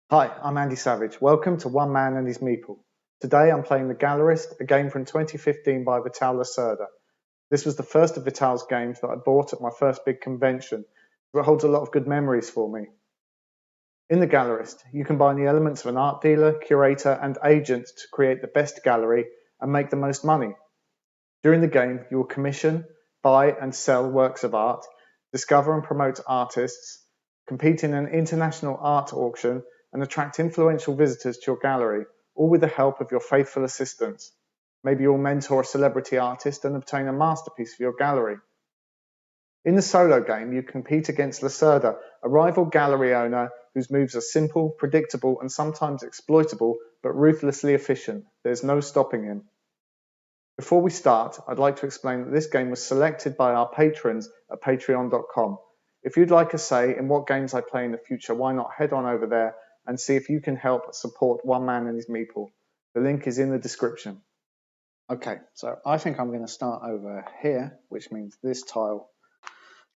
Hi, I'm Andy Savage. Welcome to One Man and His Meeple. Today I'm playing The Gallerist, a game from 2015 by Vital Lacerda. This was the first of Vital's games that I bought at my first big convention, so it holds a lot of good memories for me. In The Gallerist, you combine the elements of an art dealer, curator, and agent to create the best gallery and make the most money. During the game, you will commission, buy, and sell works of art, discover and promote artists, compete in an international art auction, and attract influential visitors to your gallery, all with the help of your faithful assistants. Maybe you'll mentor a celebrity artist and obtain a masterpiece for your gallery. In the solo game, you compete against Lacerda, a rival gallery owner whose moves are simple, predictable, and sometimes exploitable, but ruthlessly efficient. There's no stopping him. Before we start, I'd like to explain that this game was selected by our patrons at patreon.com. If you'd like a say in what games I play in the future, why not head on over there and see if you can help support One Man and His Meeple. The link is in the description. Okay, so I think I'm going to start over here, which means this tile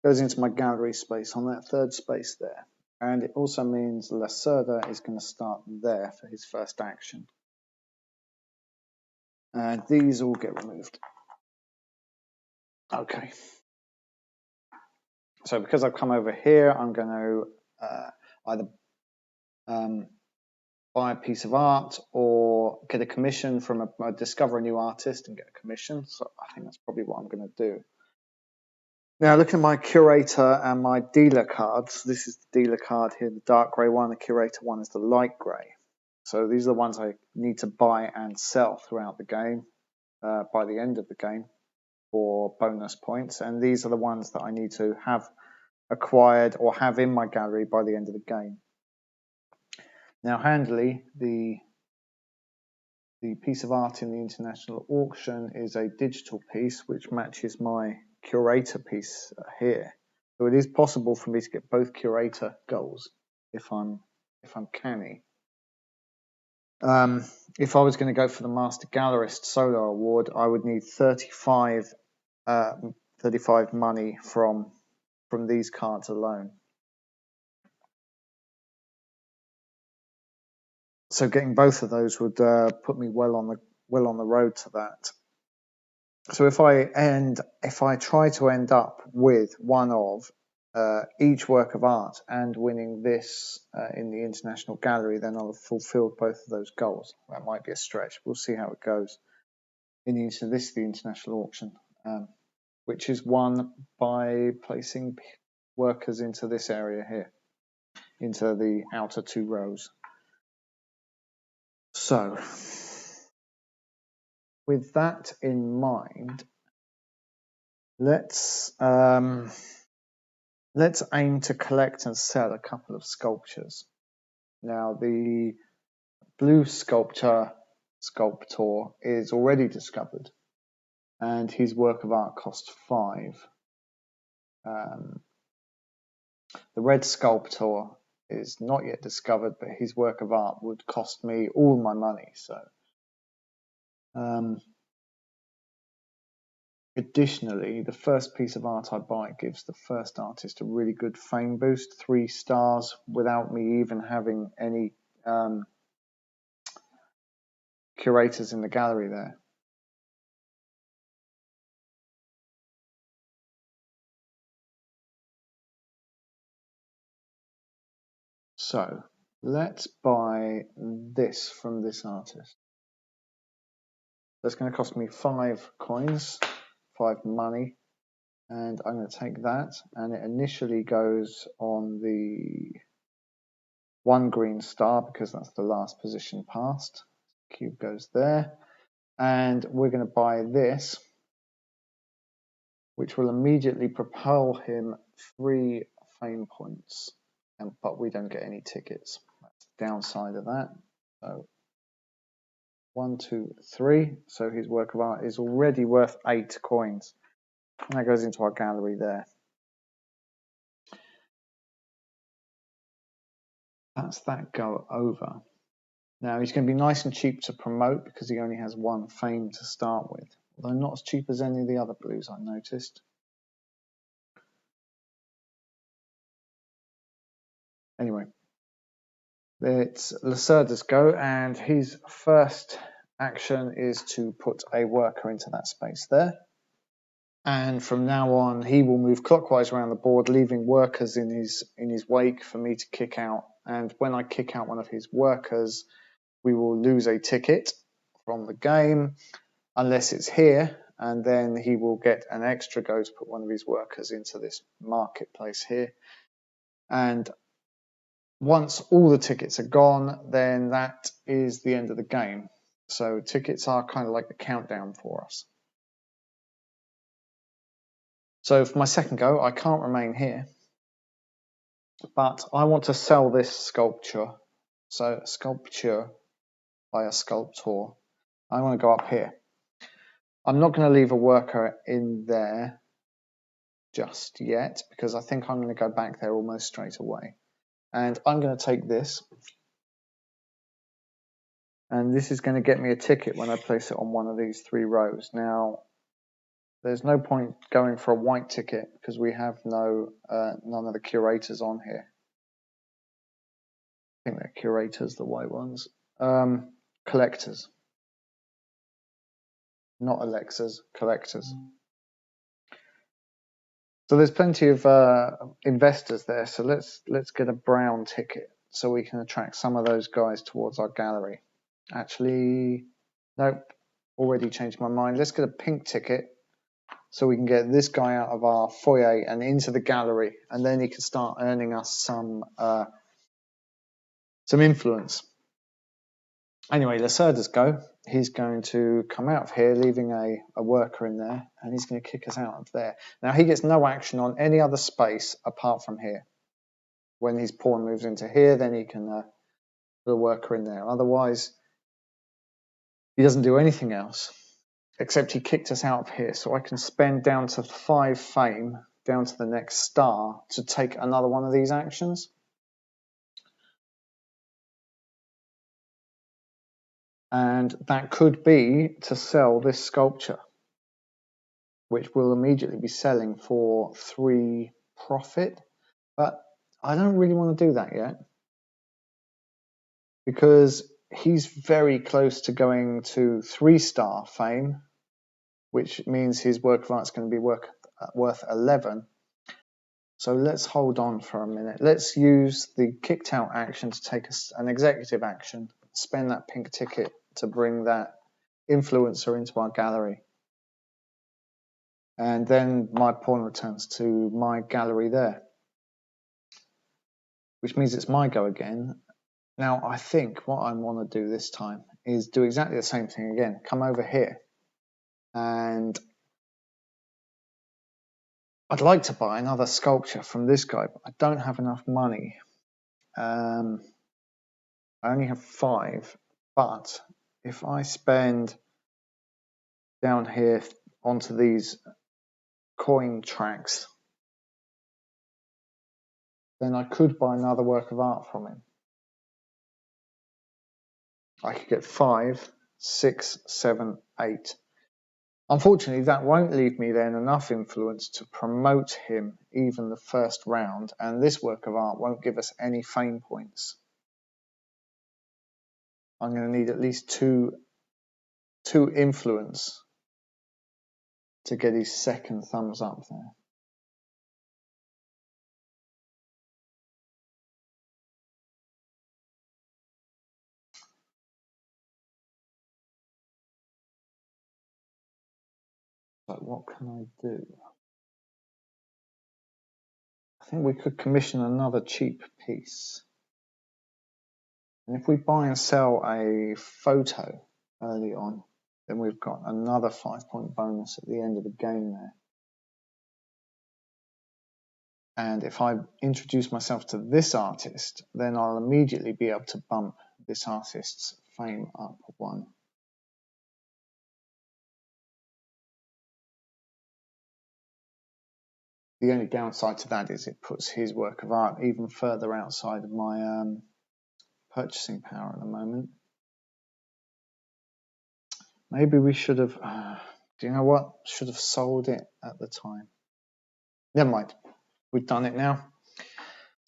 goes into my gallery space on that third space there. And it also means Lacerda is going to start there for his first action. And these all get removed. Okay. So because I've come over here, I'm going to either buy a piece of art or get a commission from discover a new artist and get a commission. So I think that's probably what I'm going to do. Now looking at my curator and my dealer cards, this is the dealer card here, the dark grey one, the curator one is the light grey. So these are the ones I need to buy and sell throughout the game by the end of the game for bonus points. And these are the ones that I need to have acquired or have in my gallery by the end of the game. Now handily, the piece of art in the international auction is a digital piece which matches my curator piece here. So it is possible for me to get both curator goals if I'm canny. If I was going to go for the Master Gallerist solo award, I would need 35 money from these cards alone. So getting both of those would put me well on the road to that. So if I try to end up with one of each work of art and winning this in the international gallery, then I'll have fulfilled both of those goals. That might be a stretch. We'll see how it goes. This is the international auction, which is won by placing workers into this area here, into the outer two rows. So, with that in mind, let's aim to collect and sell a couple of sculptures. Now, the blue sculptor is already discovered, and his work of art costs 5. The red sculptor is not yet discovered, but his work of art would cost me all my money. So, additionally, the first piece of art I buy gives the first artist a really good fame boost, 3 stars, without me even having any curators in the gallery there. So let's buy this from this artist. That's going to cost me 5 coins, 5 money, and I'm going to take that, and it initially goes on the 1 green star because that's the last position passed. Cube goes there, and we're going to buy this, which will immediately propel him 3 fame points, but we don't get any tickets. That's the downside of that. So 1, 2, 3. So his work of art is already worth 8 coins. And that goes into our gallery there. That's that go over. Now he's going to be nice and cheap to promote because he only has 1 fame to start with. Although not as cheap as any of the other blues I noticed. Anyway, It's Lacerda's go, and his first action is to put a worker into that space there. And from now on, he will move clockwise around the board, leaving workers in his wake for me to kick out. And when I kick out one of his workers, we will lose a ticket from the game, unless it's here, and then he will get an extra go to put one of his workers into this marketplace here. And once all the tickets are gone, then that is the end of the game. So tickets are kind of like the countdown for us. So for my second go, I can't remain here, but I want to sell this sculpture. So sculpture by a sculptor. I want to go up here. I'm not going to leave a worker in there just yet, because I think I'm going to go back there almost straight away. And I'm going to take this, and this is going to get me a ticket when I place it on one of these 3 rows. Now, there's no point going for a white ticket because we have none of the curators on here. I think they're curators, the white ones. Collectors. Not Alexas, collectors. So there's plenty of investors there. So let's get a brown ticket so we can attract some of those guys towards our gallery. Actually, nope, already changed my mind. Let's get a pink ticket so we can get this guy out of our foyer and into the gallery, and then he can start earning us some influence. Anyway, Lacerda's go. He's going to come out of here, leaving a worker in there, and he's going to kick us out of there. Now, he gets no action on any other space apart from here. When his pawn moves into here, then he can put a worker in there. Otherwise, he doesn't do anything else, except he kicked us out of here. So I can spend down to 5 fame, down to the next star, to take another one of these actions. And that could be to sell this sculpture, which will immediately be selling for 3 profit. But I don't really want to do that yet, because he's very close to going to 3-star fame, which means his work of art is going to be worth 11. So let's hold on for a minute. Let's use the kicked out action to take an executive action, spend that pink ticket to bring that influencer into our gallery. And then my pawn returns to my gallery there, which means it's my go again. Now, I think what I want to do this time is do exactly the same thing again. Come over here, and I'd like to buy another sculpture from this guy, but I don't have enough money. I only have 5, but if I spend down here onto these coin tracks, then I could buy another work of art from him. I could get 5, 6, 7, 8. Unfortunately, that won't leave me then enough influence to promote him even the first round, and this work of art won't give us any fame points. I'm going to need at least 2 influence to get his second thumbs up there. But what can I do? I think we could commission another cheap piece. And if we buy and sell a photo early on, then we've got another 5-point bonus at the end of the game there. And if I introduce myself to this artist, then I'll immediately be able to bump this artist's fame up 1. The only downside to that is it puts his work of art even further outside of my purchasing power at the moment. Maybe we should have, do you know what? Should have sold it at the time. Never mind, we've done it now.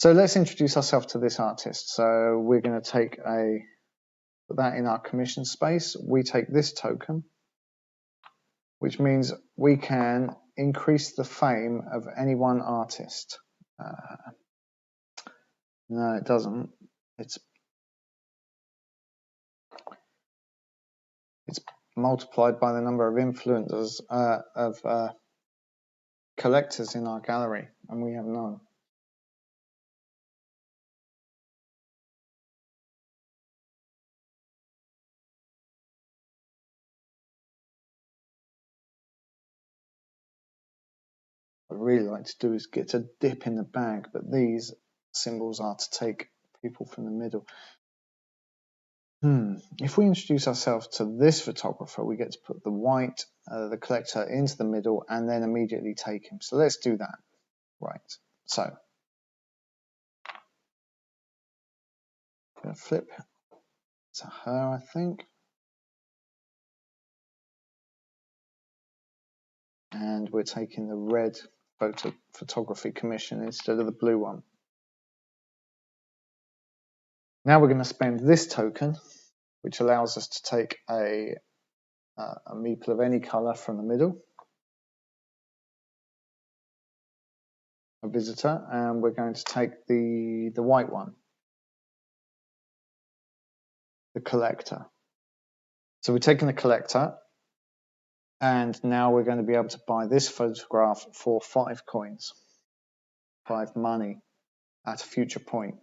So let's introduce ourselves to this artist. So we're going to put that in our commission space. We take this token, which means we can increase the fame of any one artist. No, it doesn't. It's multiplied by the number of influencers of collectors in our gallery, and we have none. What I'd really like to do is get a dip in the bag, but these symbols are to take people from the middle. If we introduce ourselves to this photographer, we get to put the collector into the middle and then immediately take him. So let's do that. Right. So I'm going to flip to her, I think. And we're taking the red photography commission instead of the blue one. Now we're going to spend this token, which allows us to take a meeple of any color from the middle, a visitor, and we're going to take the white one, the collector. So we're taking the collector, and now we're going to be able to buy this photograph for 5 coins, 5 money at a future point.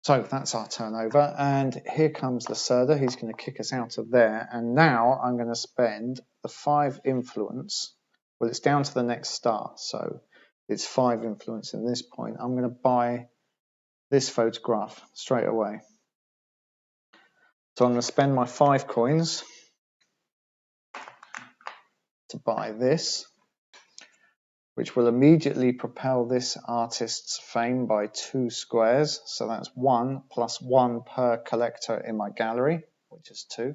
So that's our turnover, and here comes Lacerda. He's going to kick us out of there, and now I'm going to spend the 5 influence. Well, it's down to the next star, so it's 5 influence in this point. I'm going to buy this photograph straight away. So I'm going to spend my 5 coins to buy this, which will immediately propel this artist's fame by 2 squares. So that's 1 plus 1 per collector in my gallery, which is 2.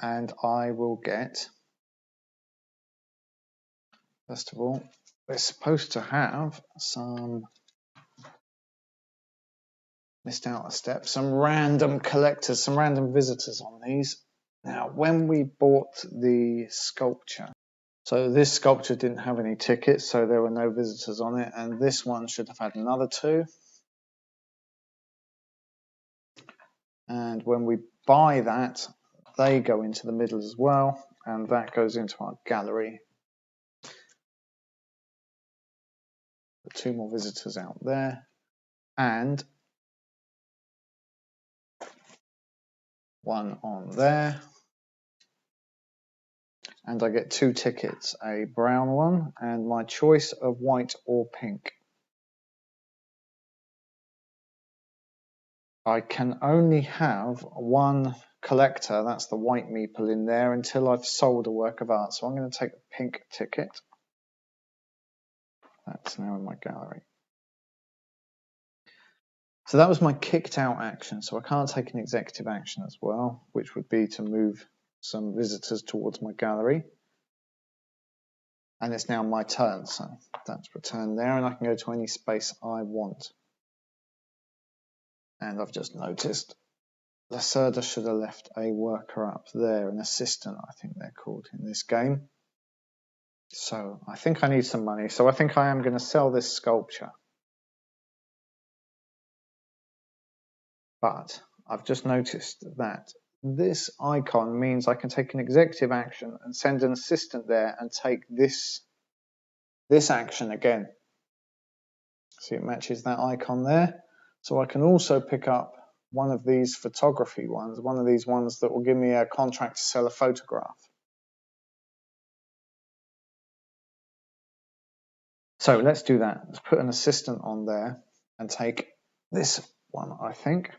And I will get, first of all, we're supposed to have some, missed out a step, some random collectors, some random visitors on these. Now, when we bought the sculpture, so this sculpture didn't have any tickets, so there were no visitors on it, and this one should have had another 2. And when we buy that, they go into the middle as well, and that goes into our gallery. Put 2 more visitors out there, and 1 on there. And I get 2 tickets, a brown one and my choice of white or pink. I can only have 1 collector, that's the white meeple, in there until I've sold a work of art. So I'm going to take the pink ticket. That's now in my gallery. So that was my kicked out action. So I can't take an executive action as well, which would be to move some visitors towards my gallery. And it's now my turn, so that's returned there, and I can go to any space I want. And I've just noticed Lacerda should have left a worker up there, an assistant, I think they're called in this game. So I think I need some money. So I think I am going to sell this sculpture. But I've just noticed that this icon means I can take an executive action and send an assistant there and take this action again. See, it matches that icon there. So I can also pick up one of these photography ones, one of these ones that will give me a contract to sell a photograph. So let's do that. Let's put an assistant on there and take this one, I think.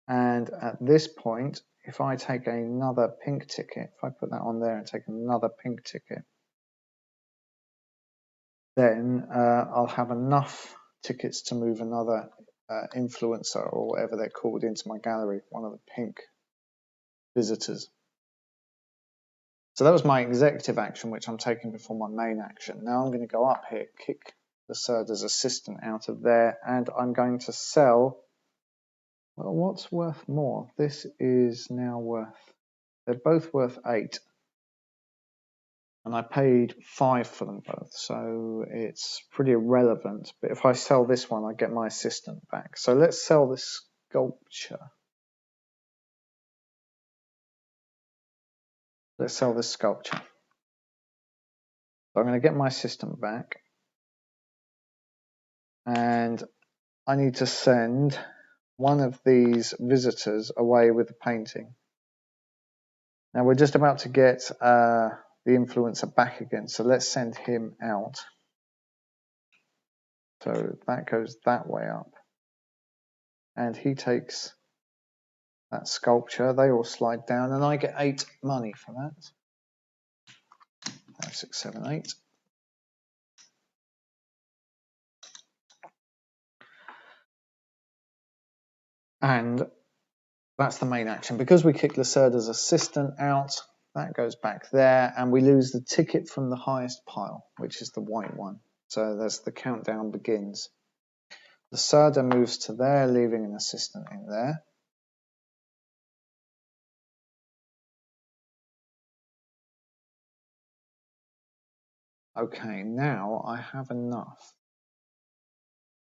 And at this point, if I take another pink ticket, if I put that on there and take another pink ticket, then I'll have enough tickets to move another influencer or whatever they're called into my gallery, one of the pink visitors. So that was my executive action, which I'm taking before my main action. Now I'm going to go up here, kick Lacerda's assistant out of there, and I'm going to sell. Well, what's worth more? This is now worth. They're both worth 8. And I paid 5 for them both, so it's pretty irrelevant. But if I sell this one, I get my assistant back. So let's sell this sculpture. Let's sell this sculpture. So I'm going to get my assistant back. And I need to send one of these visitors away with the painting. Now we're just about to get the influencer back again, so let's send him out. So that goes that way up. And he takes that sculpture. They all slide down, and I get 8 money for that. 5, 6, 7, 8. And that's the main action. Because we kick Lacerda's assistant out, that goes back there, and we lose the ticket from the highest pile, which is the white one. So there's the countdown begins. Lacerda moves to there, leaving an assistant in there. Okay, now I have enough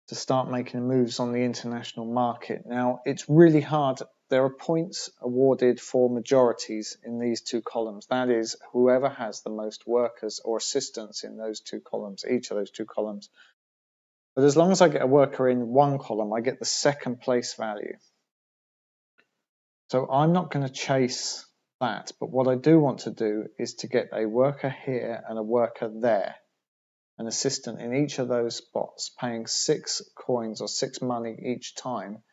to start making moves on the international market. Now, it's really hard. There are points awarded for majorities in these 2 columns. That is, whoever has the most workers or assistants in those 2 columns, each of those 2 columns. But as long as I get a worker in one column, I get the 2nd place value. So I'm not going to chase that, but what I do want to do is to get a worker here and a worker there. An assistant in each of those spots, paying 6 coins or 6 money each time.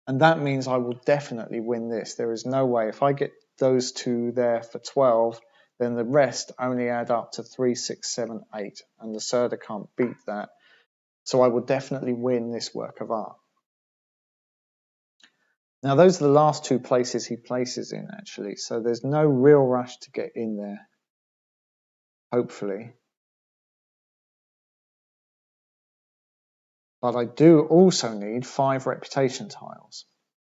And that means I will definitely win this. There is no way. If I get those 2 there for 12, then the rest only add up to 3, 6, 7, 8. And Lacerda can't beat that. So I will definitely win this work of art. Now those are the last 2 places he places in, actually. So there's no real rush to get in there, hopefully. But I do also need 5 reputation tiles,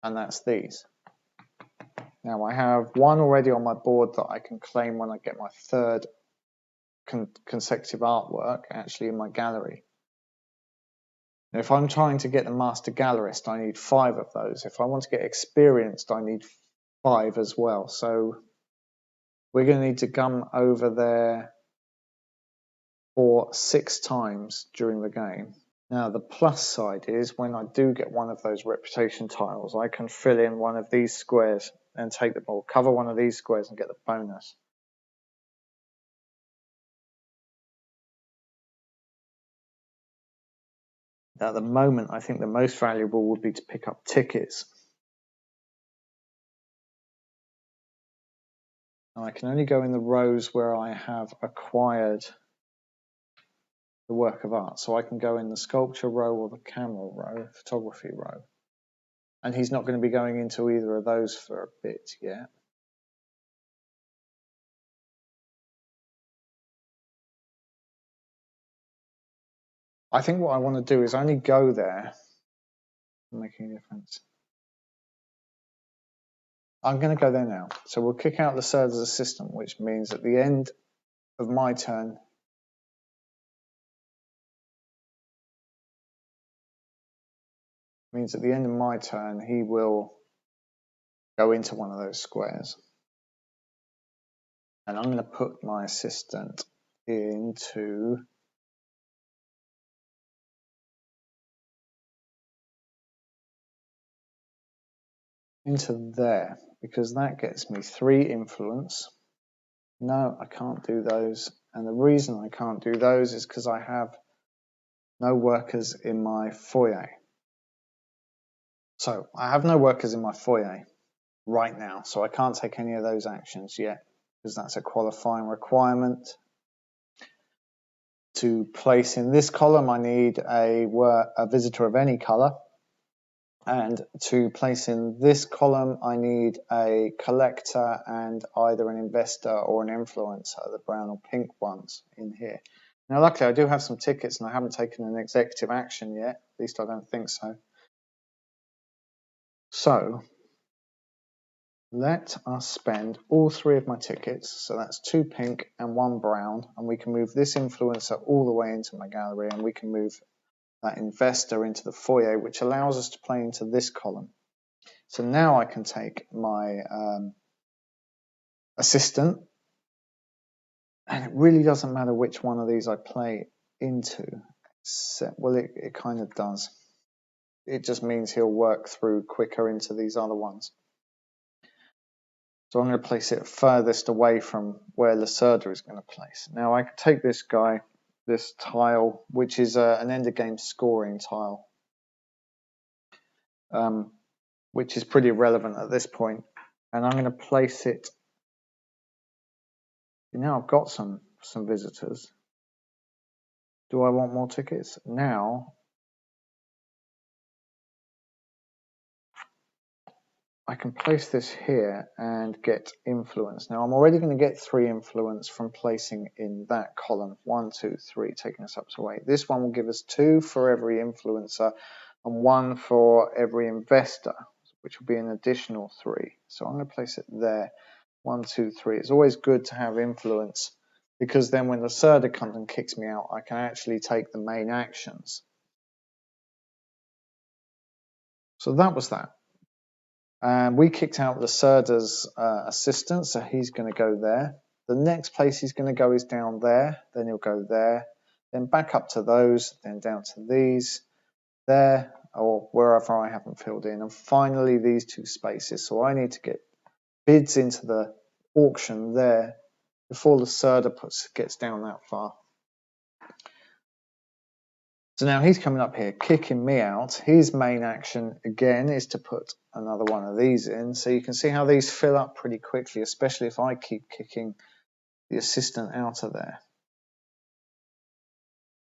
and that's these. Now I have 1 already on my board that I can claim when I get my 3rd consecutive artwork actually in my gallery. Now, if I'm trying to get the Master Gallerist, I need 5 of those. If I want to get experienced, I need 5 as well. So we're going to need to come over there for 6 times during the game. Now the plus side is when I do get one of those reputation tiles, I can fill in one of these squares and take the ball, cover one of these squares and get the bonus. At the moment, I think the most valuable would be to pick up tickets. Now I can only go in the rows where I have acquired the work of art. So I can go in the sculpture row or the camera row, photography row. And he's not going to be going into either of those for a bit yet. I think what I want to do is only go there. Making a difference. I'm going to go there now. So we'll kick out Lacerda's assistant, which means at the end of my turn, he will go into one of those squares. And I'm going to put my assistant into there, because that gets me 3 influence. No, I can't do those. And the reason I can't do those is because I have no workers in my foyer. So I have no workers in my foyer right now, so I can't take any of those actions yet, because that's a qualifying requirement. To place in this column, I need a visitor of any color. And to place in this column, I need a collector and either an investor or an influencer, the brown or pink ones in here. Now, luckily, I do have some tickets and I haven't taken an executive action yet. At least I don't think so. So let us spend all 3 of my tickets. So that's 2 pink and 1 brown. And we can move this influencer all the way into my gallery, and we can move that investor into the foyer, which allows us to play into this column. So now I can take my assistant, and it really doesn't matter which one of these I play into, except, well, it kind of does. It just means he'll work through quicker into these other ones. So I'm going to place it furthest away from where Lacerda is going to place. Now I can take this guy, this tile, which is an end of game scoring tile, which is pretty relevant at this point, and I'm going to place it. Now I've got some visitors. Do I want more tickets? Now I can place this here and get influence. Now I'm already going to get 3 influence from placing in that column. 1, 2, 3, taking us up to 8. This one will give us 2 for every influencer and 1 for every investor, which will be an additional 3. So I'm going to place it there. 1, 2, 3. It's always good to have influence, because then when the Lacerda comes and kicks me out, I can actually take the main actions. So that was that. And we kicked out Lacerda's assistant, so he's going to go there. The next place he's going to go is down there, then he'll go there, then back up to those, then down to these, there, or wherever I haven't filled in, and finally these 2 spaces. So I need to get bids into the auction there before Lacerda gets down that far. So now he's coming up here, kicking me out. His main action, again, is to put another one of these in. So you can see how these fill up pretty quickly, especially if I keep kicking the assistant out of there.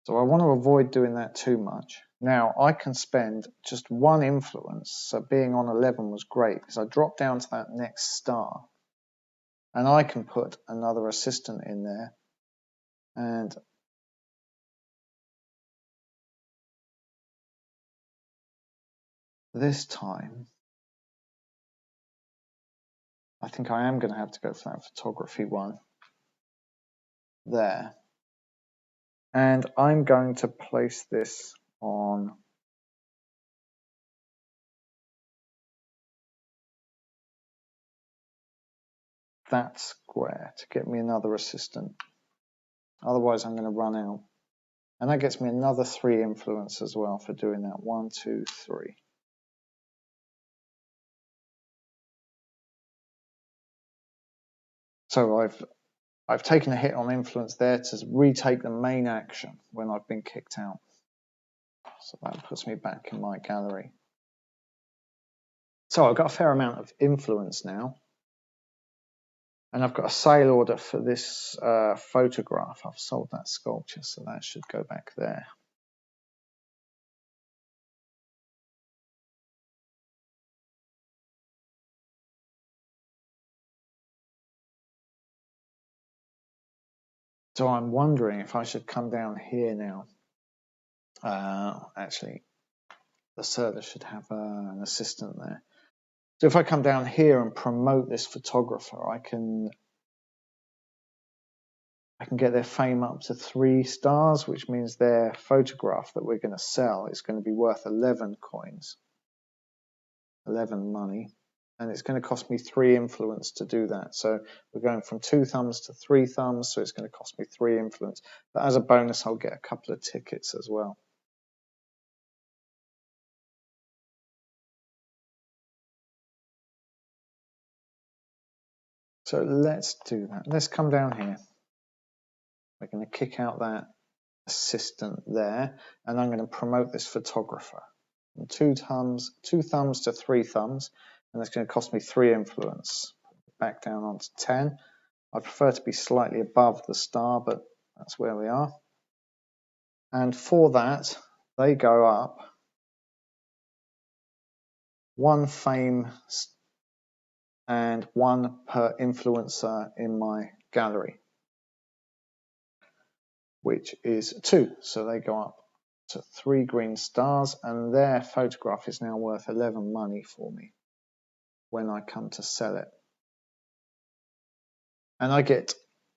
So I want to avoid doing that too much. Now I can spend just 1 influence. So being on 11 was great, because I drop down to that next star. And I can put another assistant in there. And this time, I think I am going to have to go for that photography one there. And I'm going to place this on that square to get me another assistant. Otherwise, I'm going to run out. And that gets me another 3 influence as well for doing that. 1, 2, 3. So I've taken a hit on influence there to retake the main action when I've been kicked out. So that puts me back in my gallery. So I've got a fair amount of influence now. And I've got a sale order for this photograph. I've sold that sculpture, so that should go back there. So I'm wondering if I should come down here now. Actually, the Lacerda should have an assistant there. So if I come down here and promote this photographer, I can get their fame up to 3 stars, which means their photograph that we're going to sell is going to be worth 11 coins, 11 money. And it's going to cost me 3 influence to do that. So we're going from 2 thumbs to 3 thumbs, so it's going to cost me 3 influence. But as a bonus, I'll get a couple of tickets as well. So let's do that. Let's come down here. We're going to kick out that assistant there, and I'm going to promote this photographer. From 2 thumbs to 3 thumbs, and that's going to cost me 3 influence. Back down onto 10. I prefer to be slightly above the star, but that's where we are. And for that, they go up 1 fame and 1 per influencer in my gallery, which is 2. So they go up to 3 green stars, and their photograph is now worth 11 money for me when I come to sell it. And I get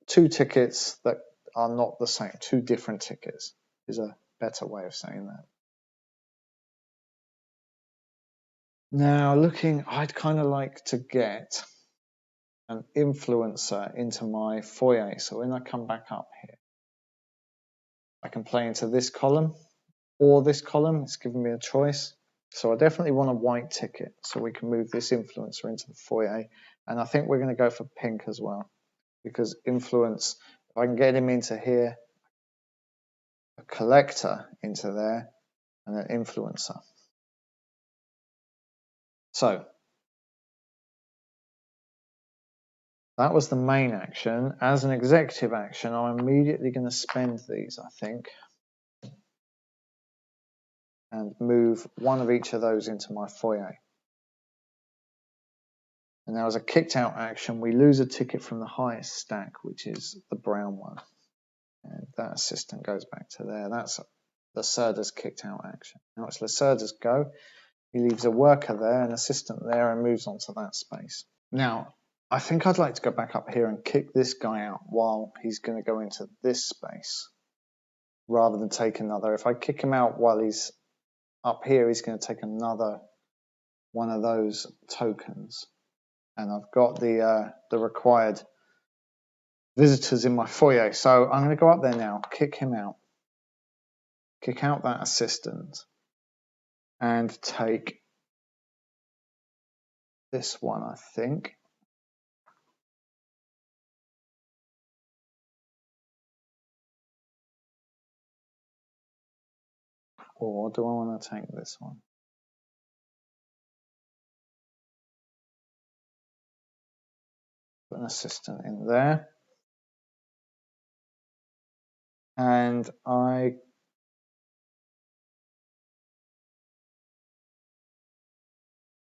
2 tickets that are not the same. 2 different tickets is a better way of saying that. Now looking, I'd kind of like to get an influencer into my foyer. So when I come back up here, I can play into this column or this column. It's giving me a choice. So I definitely want a white ticket so we can move this influencer into the foyer. And I think we're going to go for pink as well, because influence, if I can get him into here, a collector into there, and an influencer. So that was the main action. As an executive action, I'm immediately going to spend these, I think, and move 1 of each of those into my foyer. And now as a kicked out action, we lose a ticket from the highest stack, which is the brown one. And that assistant goes back to there. That's Lacerda's kicked out action. Now it's Lacerda's go. He leaves a worker there, an assistant there, and moves on to that space. Now, I think I'd like to go back up here and kick this guy out while he's going to go into this space, rather than take another. If I kick him out while he's up here, he's going to take another one of those tokens. And I've got the required visitors in my foyer. So I'm going to go up there now, kick him out, kick out that assistant, and take this one, I think. Or do I want to take this one? Put an assistant in there. And I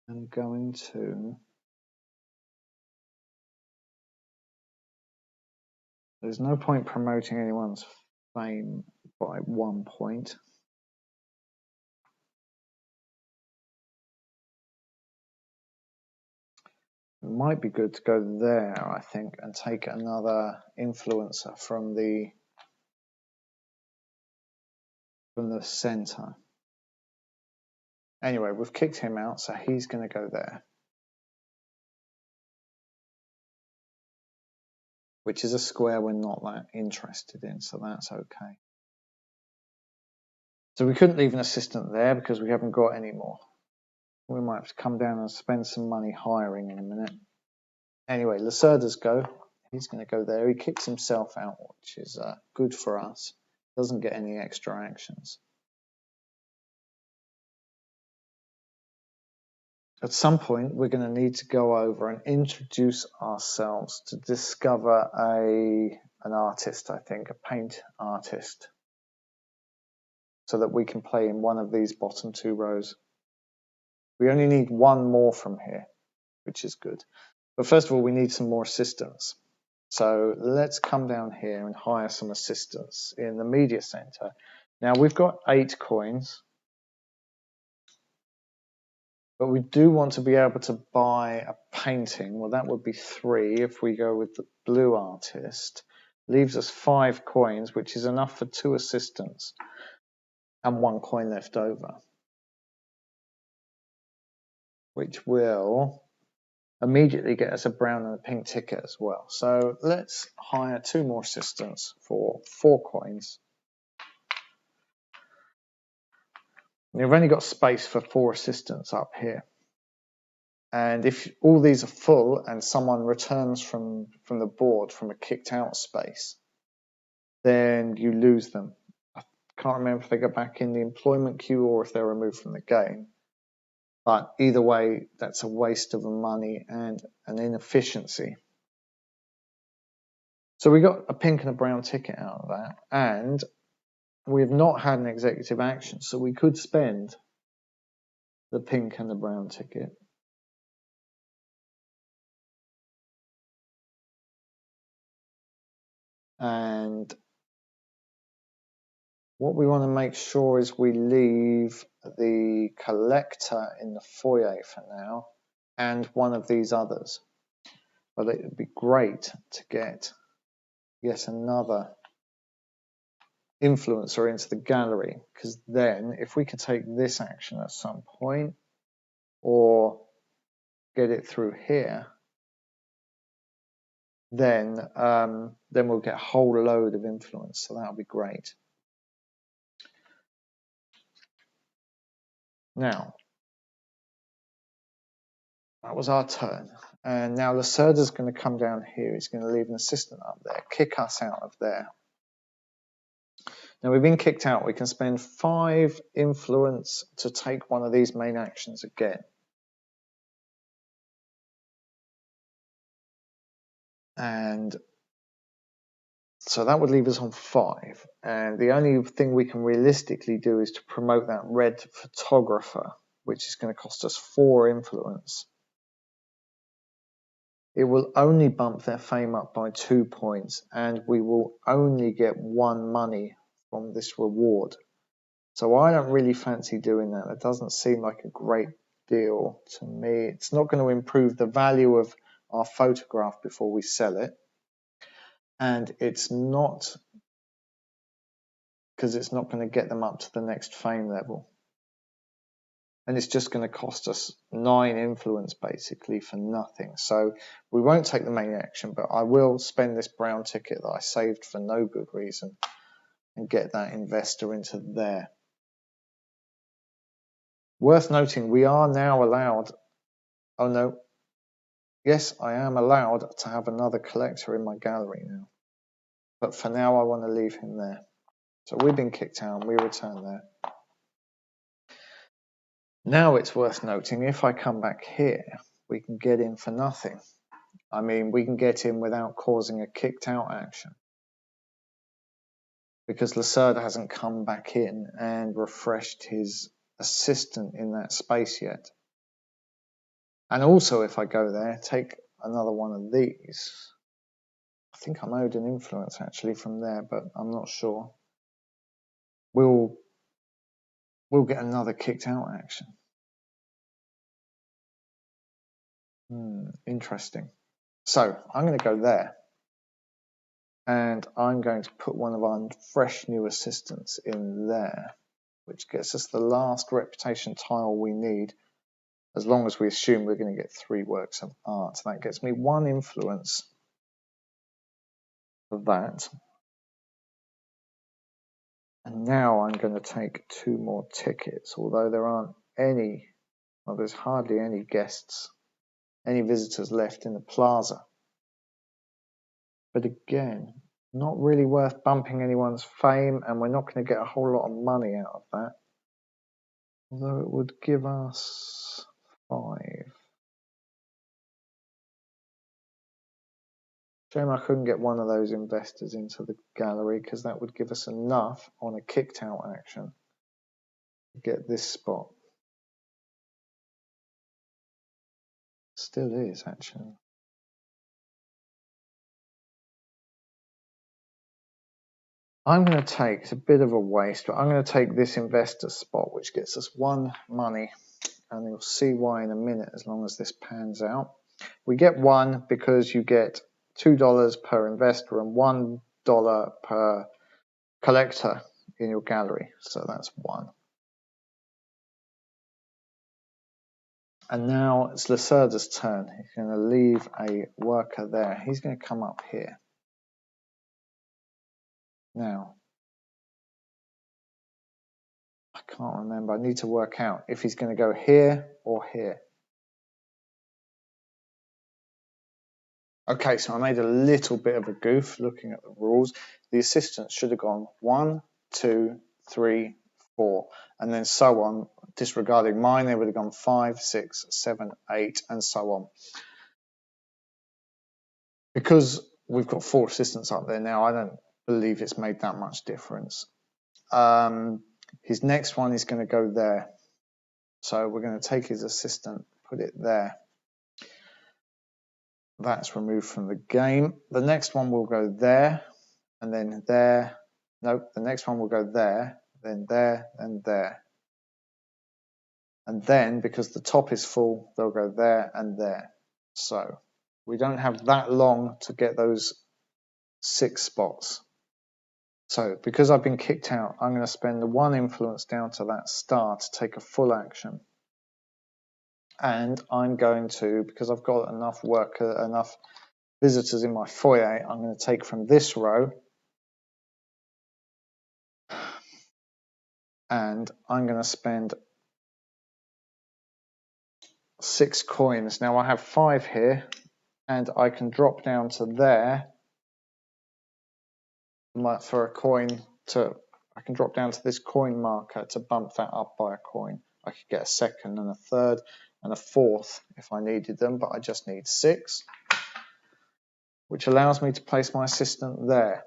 am going to... There's no point promoting anyone's fame by 1 point. It might be good to go there, I think, and take another influencer from the center. Anyway, we've kicked him out, so he's going to go there, which is a square we're not that interested in, so that's okay. So we couldn't leave an assistant there because we haven't got any more. We might have to come down and spend some money hiring in a minute. Anyway, Lacerda's go. He's going to go there. He kicks himself out, which is good for us. Doesn't get any extra actions. At some point, we're going to need to go over and introduce ourselves to discover an artist, I think, a paint artist, so that we can play in one of these bottom 2 rows. We only need 1 more from here, which is good. But first of all, we need some more assistants. So let's come down here and hire some assistants in the media center. Now we've got 8 coins, but we do want to be able to buy a painting. Well, that would be 3 if we go with the blue artist. Leaves us 5 coins, which is enough for 2 assistants and 1 coin left over, which will immediately get us a brown and a pink ticket as well. So let's hire 2 more assistants for 4 coins. You've only got space for 4 assistants up here. And if all these are full and someone returns from the board from a kicked out space, then you lose them. I can't remember if they go back in the employment queue or if they're removed from the game. But either way, that's a waste of money and an inefficiency. So we got a pink and a brown ticket out of that. And we've not had an executive action, so we could spend the pink and the brown ticket. And what we want to make sure is we leave the collector in the foyer for now and one of these others. But it would be great to get yet another influencer into the gallery, because then if we could take this action at some point or get it through here, then we'll get a whole load of influence. So that'll be great. Now, that was our turn. And now Lacerda's going to come down here. He's going to leave an assistant up there, kick us out of there. Now we've been kicked out. We can spend 5 influence to take one of these main actions again. And so that would leave us on 5. And the only thing we can realistically do is to promote that red photographer, which is going to cost us 4 influence. It will only bump their fame up by 2 points, and we will only get 1 money from this reward. So I don't really fancy doing that. It doesn't seem like a great deal to me. It's not going to improve the value of our photograph before we sell it. And it's not, because it's not going to get them up to the next fame level. And it's just going to cost us 9 influence basically for nothing. So we won't take the main action, but I will spend this brown ticket that I saved for no good reason and get that investor into there. Worth noting, we are now allowed, oh no, yes, I am allowed to have another collector in my gallery now. But for now, I want to leave him there. So we've been kicked out and we return there. Now it's worth noting, if I come back here, we can get in for nothing. I mean, we can get in without causing a kicked out action, because Lacerda hasn't come back in and refreshed his assistant in that space yet. And also, if I go there, take another one of these. I think I'm owed an influence actually from there, but I'm not sure. We'll get another kicked out action. Interesting. So I'm going to go there. And I'm going to put one of our fresh new assistants in there, which gets us the last reputation tile we need, as long as we assume we're going to get 3 works of art. That gets me 1 influence for that. And now I'm going to take 2 more tickets, although there aren't any, well, there's hardly any guests, any visitors left in the plaza. But again, not really worth bumping anyone's fame, and we're not going to get a whole lot of money out of that. Although it would give us 5. Shame I couldn't get one of those investors into the gallery, because that would give us enough on a kicked out action to get this spot. Still is, actually. I'm going to take, it's a bit of a waste, but I'm going to take this investor spot, which gets us 1 money. And you'll see why in a minute, as long as this pans out. We get 1 because you get $2 per investor and $1 per collector in your gallery. So that's 1. And now it's Lacerda's turn. He's going to leave a worker there. He's going to come up here. Now, I can't remember. I need to work out if he's going to go here or here. Okay, so I made a little bit of a goof looking at the rules. The assistants should have gone 1, 2, 3, 4, and then so on. Disregarding mine, they would have gone 5, 6, 7, 8, and so on. Because we've got 4 assistants up there now, I don't believe it's made that much difference. His next one is going to go there. So we're going to take his assistant, put it there. That's removed from the game. The next one will go there, and then there. Nope, the next one will go there, then there, and there. And then, because the top is full, they'll go there and there. So we don't have that long to get those 6 spots. So because I've been kicked out, I'm going to spend the 1 influence down to that star to take a full action. And I'm going to, because I've got enough visitors in my foyer, I'm going to take from this row, and I'm going to spend 6 coins. Now I have 5 here, and I can drop down to there for a coin I can drop down to this coin marker to bump that up by a coin. I could get a 2nd and a 3rd and a 4th if I needed them, but I just need 6, which allows me to place my assistant there,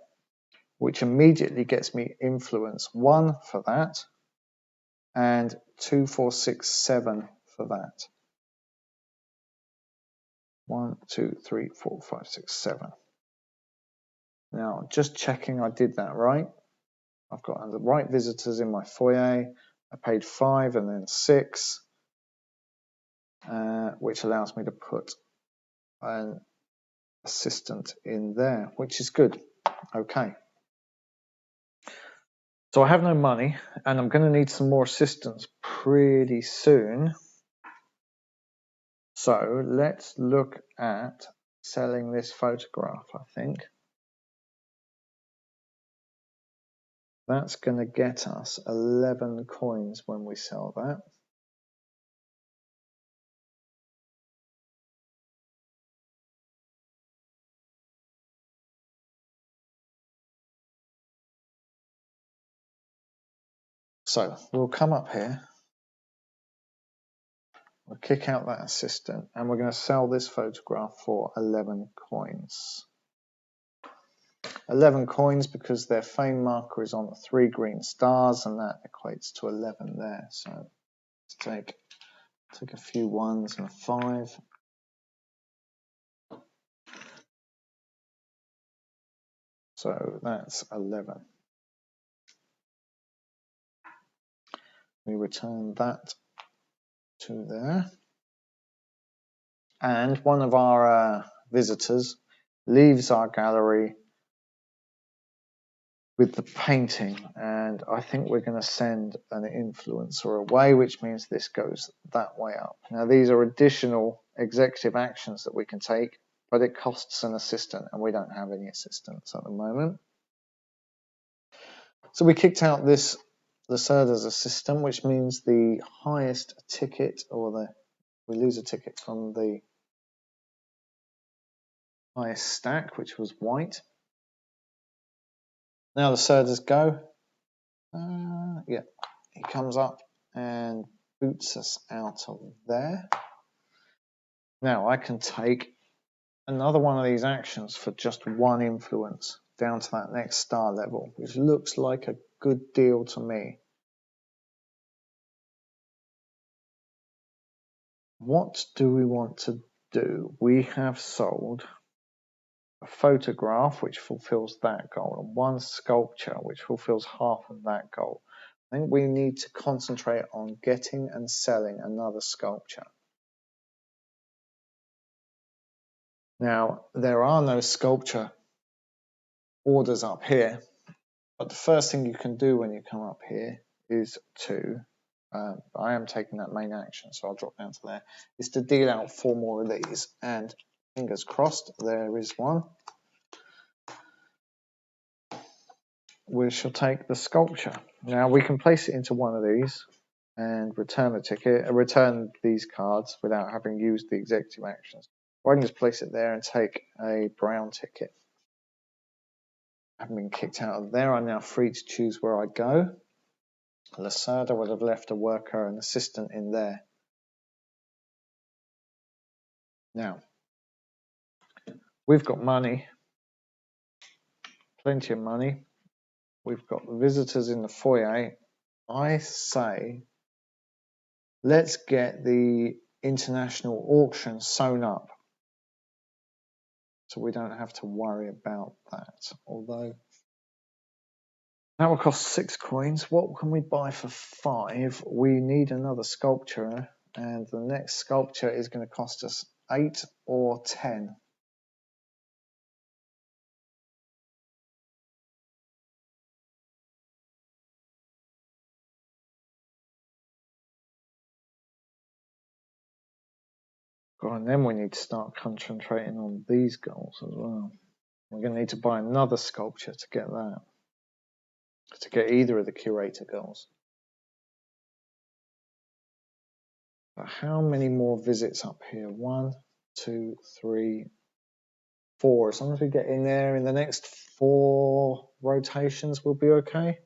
which immediately gets me influence 1 for that, and 2, 4, 6, 7 for that. 1, 2, 3, 4, 5, 6, 7. Now, just checking I did that right. I've got the right visitors in my foyer. I paid 5 and then 6, which allows me to put an assistant in there, which is good. Okay. So I have no money, and I'm going to need some more assistants pretty soon. So let's look at selling this photograph, I think. That's going to get us 11 coins when we sell that. So we'll come up here, we'll kick out that assistant, and we're going to sell this photograph for 11 coins. 11 coins because their fame marker is on the 3 green stars, and that equates to 11 there. So let's take a few 1s and a 5. So that's 11. We return that to there. And one of our visitors leaves our gallery with the painting, and I think we're going to send an influencer away, which means this goes that way up. Now these are additional executive actions that we can take, but it costs an assistant, and we don't have any assistants at the moment. So we kicked out this Lacerda's assistant, which means the highest ticket, we lose a ticket from the highest stack, which was white. Now the Lacerda's go. Yeah, he comes up and boots us out of there. Now I can take another one of these actions for just 1 influence down to that next star level, which looks like a good deal to me. What do we want to do? We have sold a photograph which fulfills that goal, and 1 sculpture which fulfills half of that goal. I think we need to concentrate on getting and selling another sculpture. Now, there are no sculpture orders up here, but the first thing you can do when you come up here is to, I am taking that main action, so I'll drop down to there, is to deal out 4 more of these, and fingers crossed, there is one. We shall take the sculpture. Now we can place it into one of these and return the ticket, return these cards without having used the executive actions. Or I can just place it there and take a brown ticket. Having been kicked out of there, I'm now free to choose where I go. Lacerda would have left a worker and assistant in there. Now, we've got money, plenty of money. We've got visitors in the foyer. I say Let's get the international auction sewn up, so we don't have to worry about that. Although that will cost 6 coins. What can we buy for 5? We need another sculpture, and the next sculpture is going to cost us 8 or 10. God, and then we need to start concentrating on these goals as well. We're going to need to buy another sculpture to get that, to get either of the curator goals. But how many more visits up here? 1, 2, 3, 4. As long as we get in there in the next 4 rotations, we'll be okay.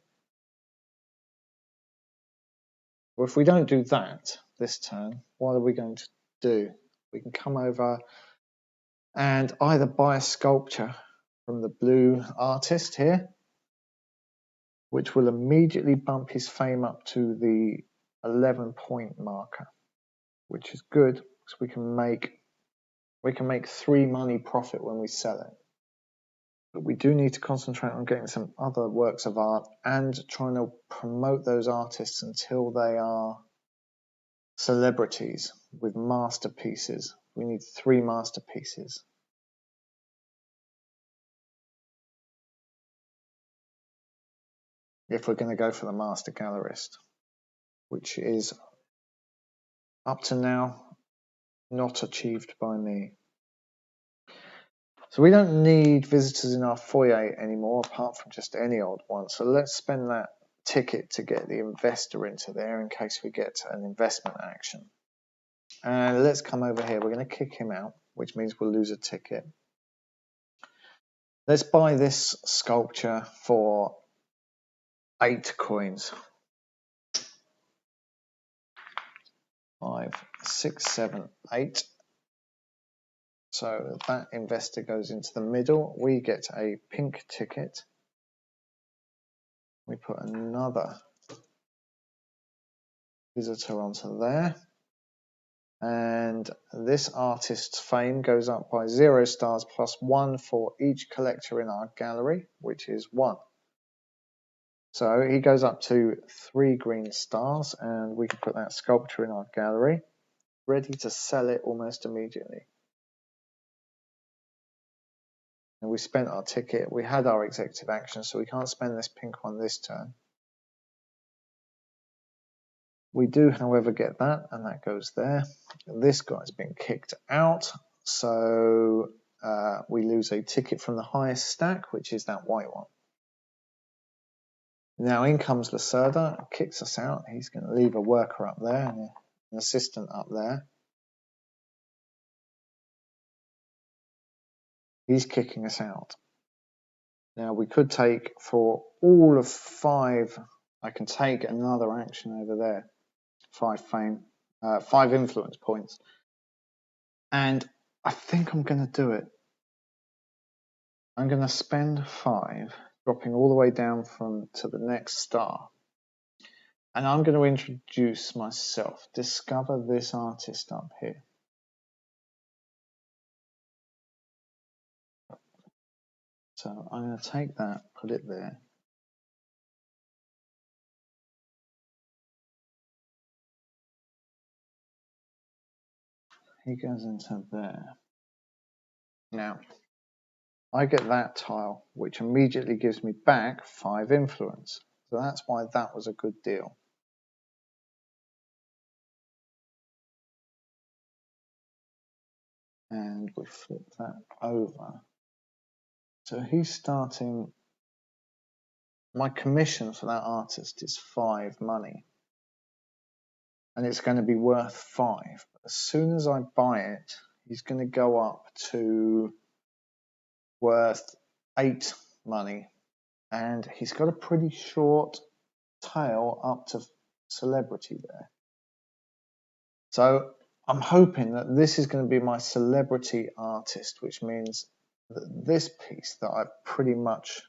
Well, if we don't do that this turn, what are we going to do? We can come over and either buy a sculpture from the blue artist here, which will immediately bump his fame up to the 11-point marker, which is good because we can make 3 money profit when we sell it. But we do need to concentrate on getting some other works of art and trying to promote those artists until they are celebrities with masterpieces. We need 3 masterpieces. If we're going to go for the Master Gallerist, which is up to now not achieved by me. So we don't need visitors in our foyer anymore, apart from just any old one. So let's spend that ticket to get the investor into there in case we get an investment action. And let's come over here. We're going to kick him out, which means we'll lose a ticket. Let's buy this sculpture for 8 coins. 5, 6, 7, 8. So that investor goes into the middle. We get a pink ticket. We put another visitor onto there. And this artist's fame goes up by 0 stars plus 1 for each collector in our gallery, which is 1. So he goes up to 3 green stars, and we can put that sculpture in our gallery, ready to sell it almost immediately. And we spent our ticket. We had our executive action, so we can't spend this pink one this turn. We do, however, get that, and that goes there. This guy's been kicked out, so we lose a ticket from the highest stack, which is that white one. Now in comes Lacerda, kicks us out. He's going to leave a worker up there and an assistant up there. He's kicking us out. Now we could take for all of 5. I can take another action over there. 5 fame, 5 influence points, and I think I'm going to do it. I'm going to spend 5, dropping all the way down to the next star, and I'm going to introduce myself. Discover this artist up here. So I'm going to take that, put it there. He goes into there. Now, I get that tile, which immediately gives me back 5 influence. So that's why that was a good deal. And we flip that over. So he's starting. My commission for that artist is 5 money. And it's going to be worth 5. But as soon as I buy it, he's going to go up to worth 8 money. And he's got a pretty short tail up to celebrity there. So I'm hoping that this is going to be my celebrity artist, which means that this piece that I've pretty much,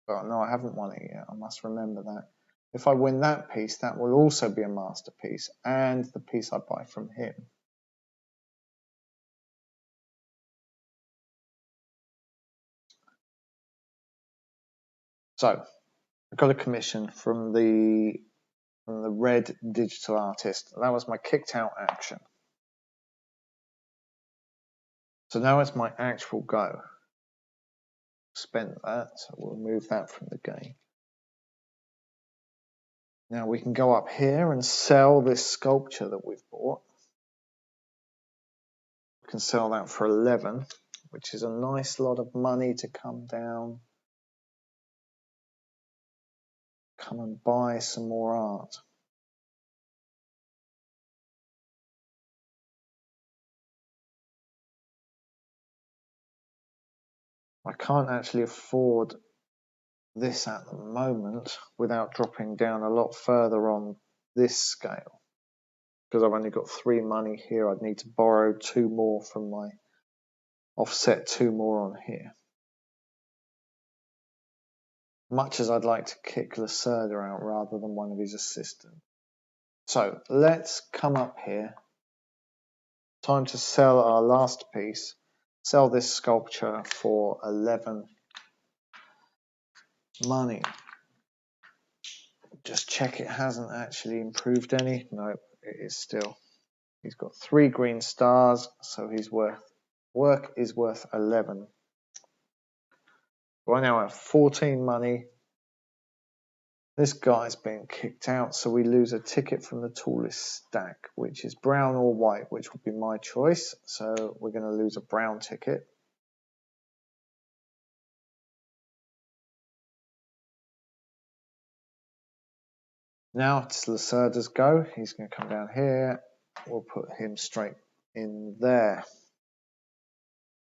well, no, I haven't won it yet. I must remember that. If I win that piece, that will also be a masterpiece and the piece I buy from him. So I got a commission from the red digital artist. That was my kicked out action. So now it's my actual go. Spent that, so we'll remove that from the game. Now we can go up here and sell this sculpture that we've bought. We can sell that for 11, which is a nice lot of money to come down. Come and buy some more art. I can't actually afford this at the moment without dropping down a lot further on this scale. Because I've only got 3 money here, I'd need to borrow 2 more from my offset, 2 more on here. Much as I'd like to kick Lacerda out rather than one of his assistants. So let's come up here. Time to sell our last piece. Sell this sculpture for 11 money. Just check it hasn't actually improved any. No, it is still. He's got 3 green stars, so his work is worth 11. So I now have 14 money. This guy's been kicked out, so we lose a ticket from the tallest stack, which is brown or white, which would be my choice. So we're going to lose a brown ticket. Now it's Lacerda's go. He's going to come down here. We'll put him straight in there.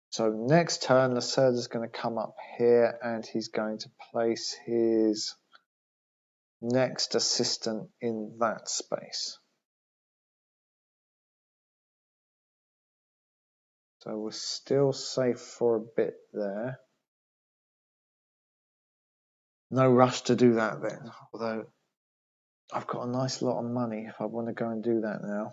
So next turn, Lacerda's going to come up here and he's going to place his next assistant in that space. So we're still safe for a bit there. No rush to do that then, although I've got a nice lot of money if I want to go and do that now.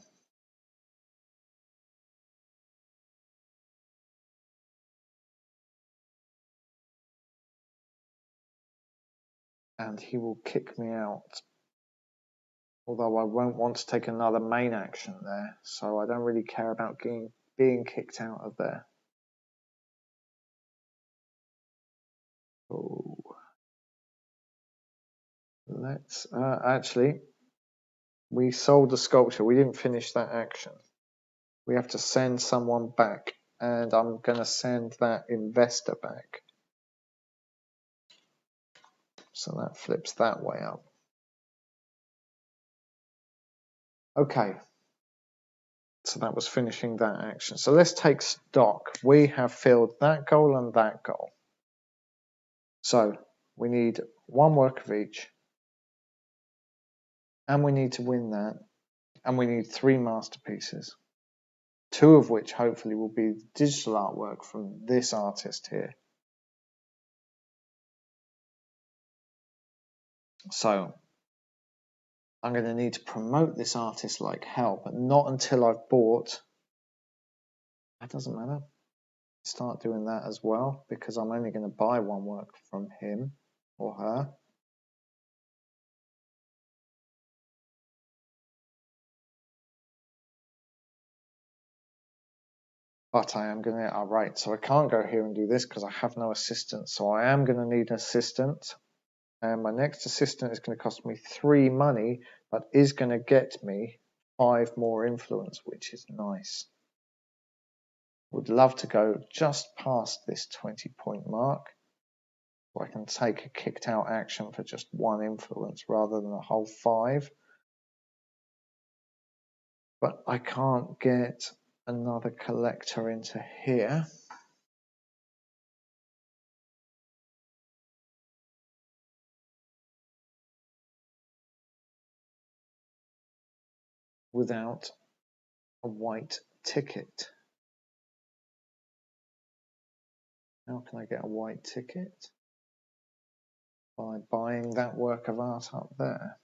And he will kick me out. Although I won't want to take another main action there, so I don't really care about being kicked out of there. Oh. Let's actually, we sold the sculpture. We didn't finish that action. We have to send someone back, and I'm going to send that investor back. So that flips that way up. Okay. So that was finishing that action. So let's take stock. We have filled that goal and that goal. So we need 1 work of each. And we need to win that. And we need 3 masterpieces. 2 of which hopefully will be digital artwork from this artist here. So I'm going to need to promote this artist like hell, but not until I've bought. That doesn't matter. Start doing that as well, because I'm only going to buy 1 work from him or her. But I am going to, right, so I can't go here and do this because I have no assistant. So I am going to need an assistant. And my next assistant is going to cost me 3 money, but is going to get me 5 more influence, which is nice. Would love to go just past this 20-point mark, so I can take a kicked out action for just 1 influence rather than a whole 5. But I can't get another collector into here. Without a white ticket. How can I get a white ticket? By buying that work of art up there.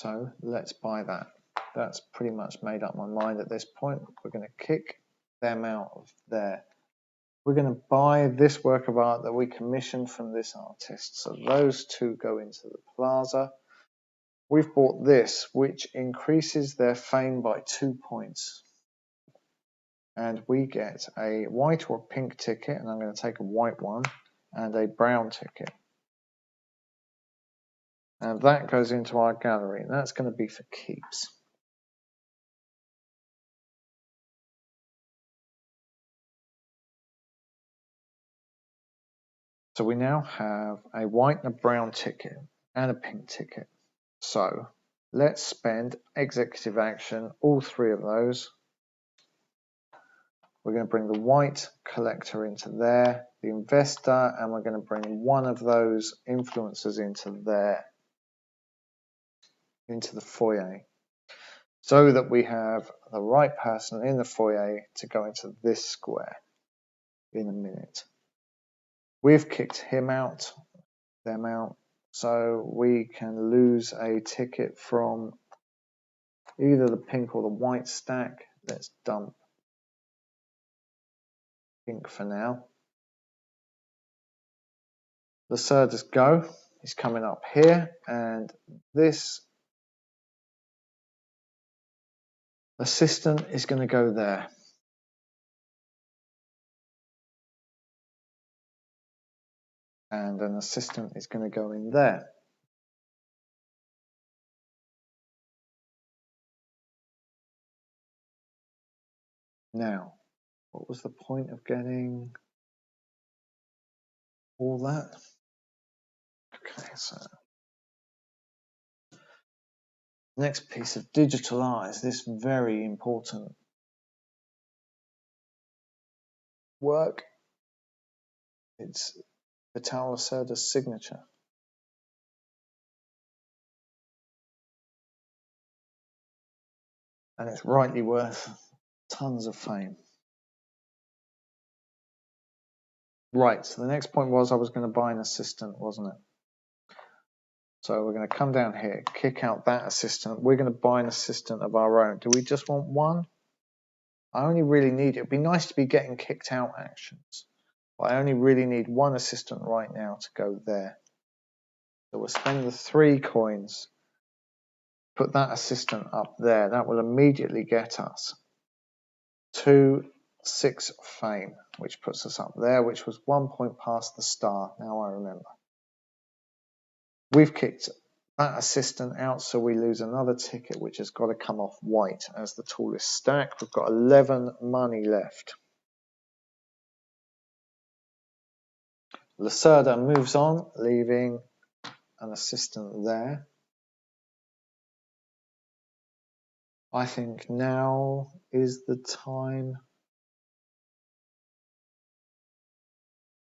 So let's buy that. That's pretty much made up my mind at this point. We're going to kick them out of there. We're going to buy this work of art that we commissioned from this artist. So those two go into the plaza. We've bought this, which increases their fame by 2 points. And we get a white or a pink ticket, and I'm going to take a white one, and a brown ticket. And that goes into our gallery, and that's going to be for keeps. So we now have a white and a brown ticket and a pink ticket. So let's spend executive action, all three of those. We're going to bring the white collector into there, the investor, and we're going to bring one of those influencers into there, into the foyer, so that we have the right person in the foyer to go into this square in a minute. We've kicked him out, them out, so we can lose a ticket from either the pink or the white stack. Let's dump pink for now. Lacerda's go. He's coming up here, and this assistant is going to go there. And an assistant is going to go in there. Now, what was the point of getting all that? Okay, so next piece of digital art is this very important work. It's Vital Lacerda's signature. And it's rightly worth tons of fame. Right, so the next point was I was going to buy an assistant, wasn't it? So we're going to come down here, kick out that assistant. We're going to buy an assistant of our own. Do we just want one? I only really need, it'd be nice to be getting kicked out actions, but I only really need one assistant right now to go there. So we'll spend the 3 coins, put that assistant up there. That will immediately get us to 6 fame, which puts us up there, which was 1 point past the star. Now I remember. We've kicked that assistant out, so we lose another ticket, which has got to come off white as the tallest stack. We've got 11 money left. Lacerda moves on, leaving an assistant there. I think now is the time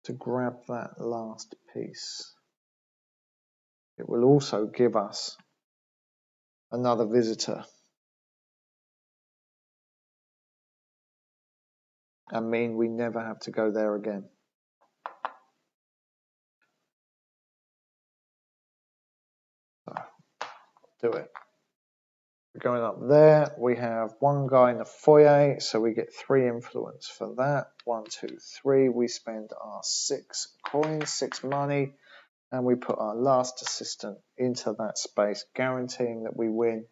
to grab that last piece. It will also give us another visitor and mean we never have to go there again. So, do it. We're going up there. We have one guy in the foyer, so we get 3 influence for that. 1, 2, 3. We spend our 6 coins, 6 money, and we put our last assistant into that space, guaranteeing that we win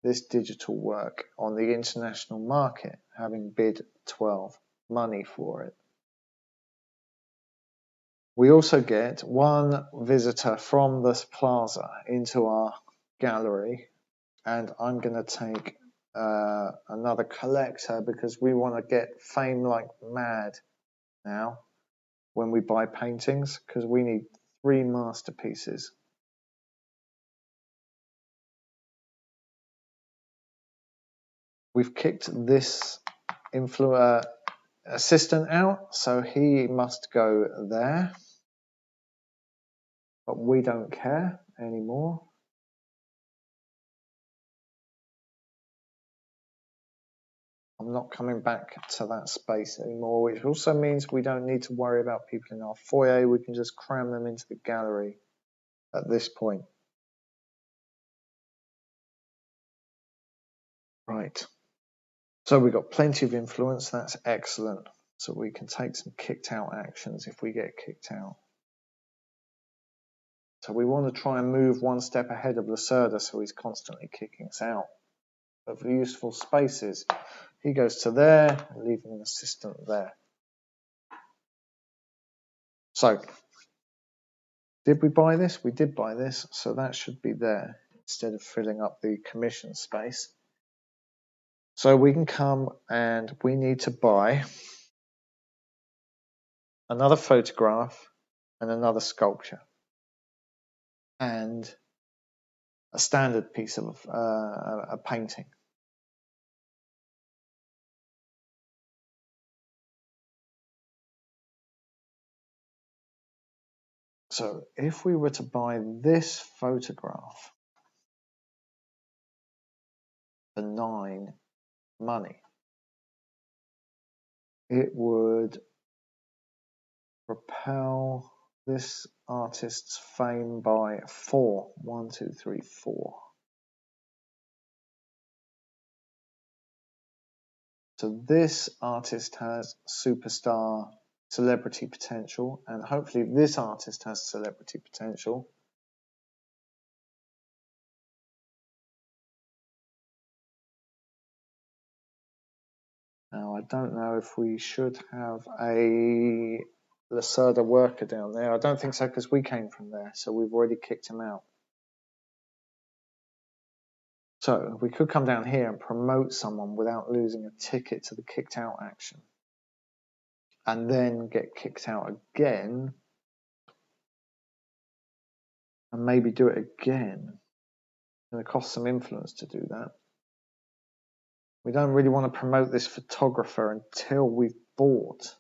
this digital work on the international market, having bid 12 money for it. We also get 1 visitor from this plaza into our gallery, and I'm going to take another collector because we want to get fame like mad now when we buy paintings, because we need 3 masterpieces. We've kicked this assistant out, so he must go there, but we don't care anymore. I'm not coming back to that space anymore, which also means we don't need to worry about people in our foyer. We can just cram them into the gallery at this point. Right. So we've got plenty of influence. That's excellent. So we can take some kicked out actions if we get kicked out. So we want to try and move one step ahead of Lacerda so he's constantly kicking us out of useful spaces. He goes to there, leaving an assistant there. So, did we buy this? We did buy this, so that should be there instead of filling up the commission space. So we can come and we need to buy another photograph and another sculpture and a standard piece of a painting. So if we were to buy this photograph for 9 money, it would propel this artist's fame by 4. 1, 2, 3, 4. So this artist has superstar celebrity potential, and hopefully this artist has celebrity potential. Now I don't know if we should have a Lacerda worker down there. I don't think so because we came from there, so we've already kicked him out. So we could come down here and promote someone without losing a ticket to the kicked out action. And then get kicked out again. And maybe do it again. It's going to cost some influence to do that. We don't really want to promote this photographer until we've bought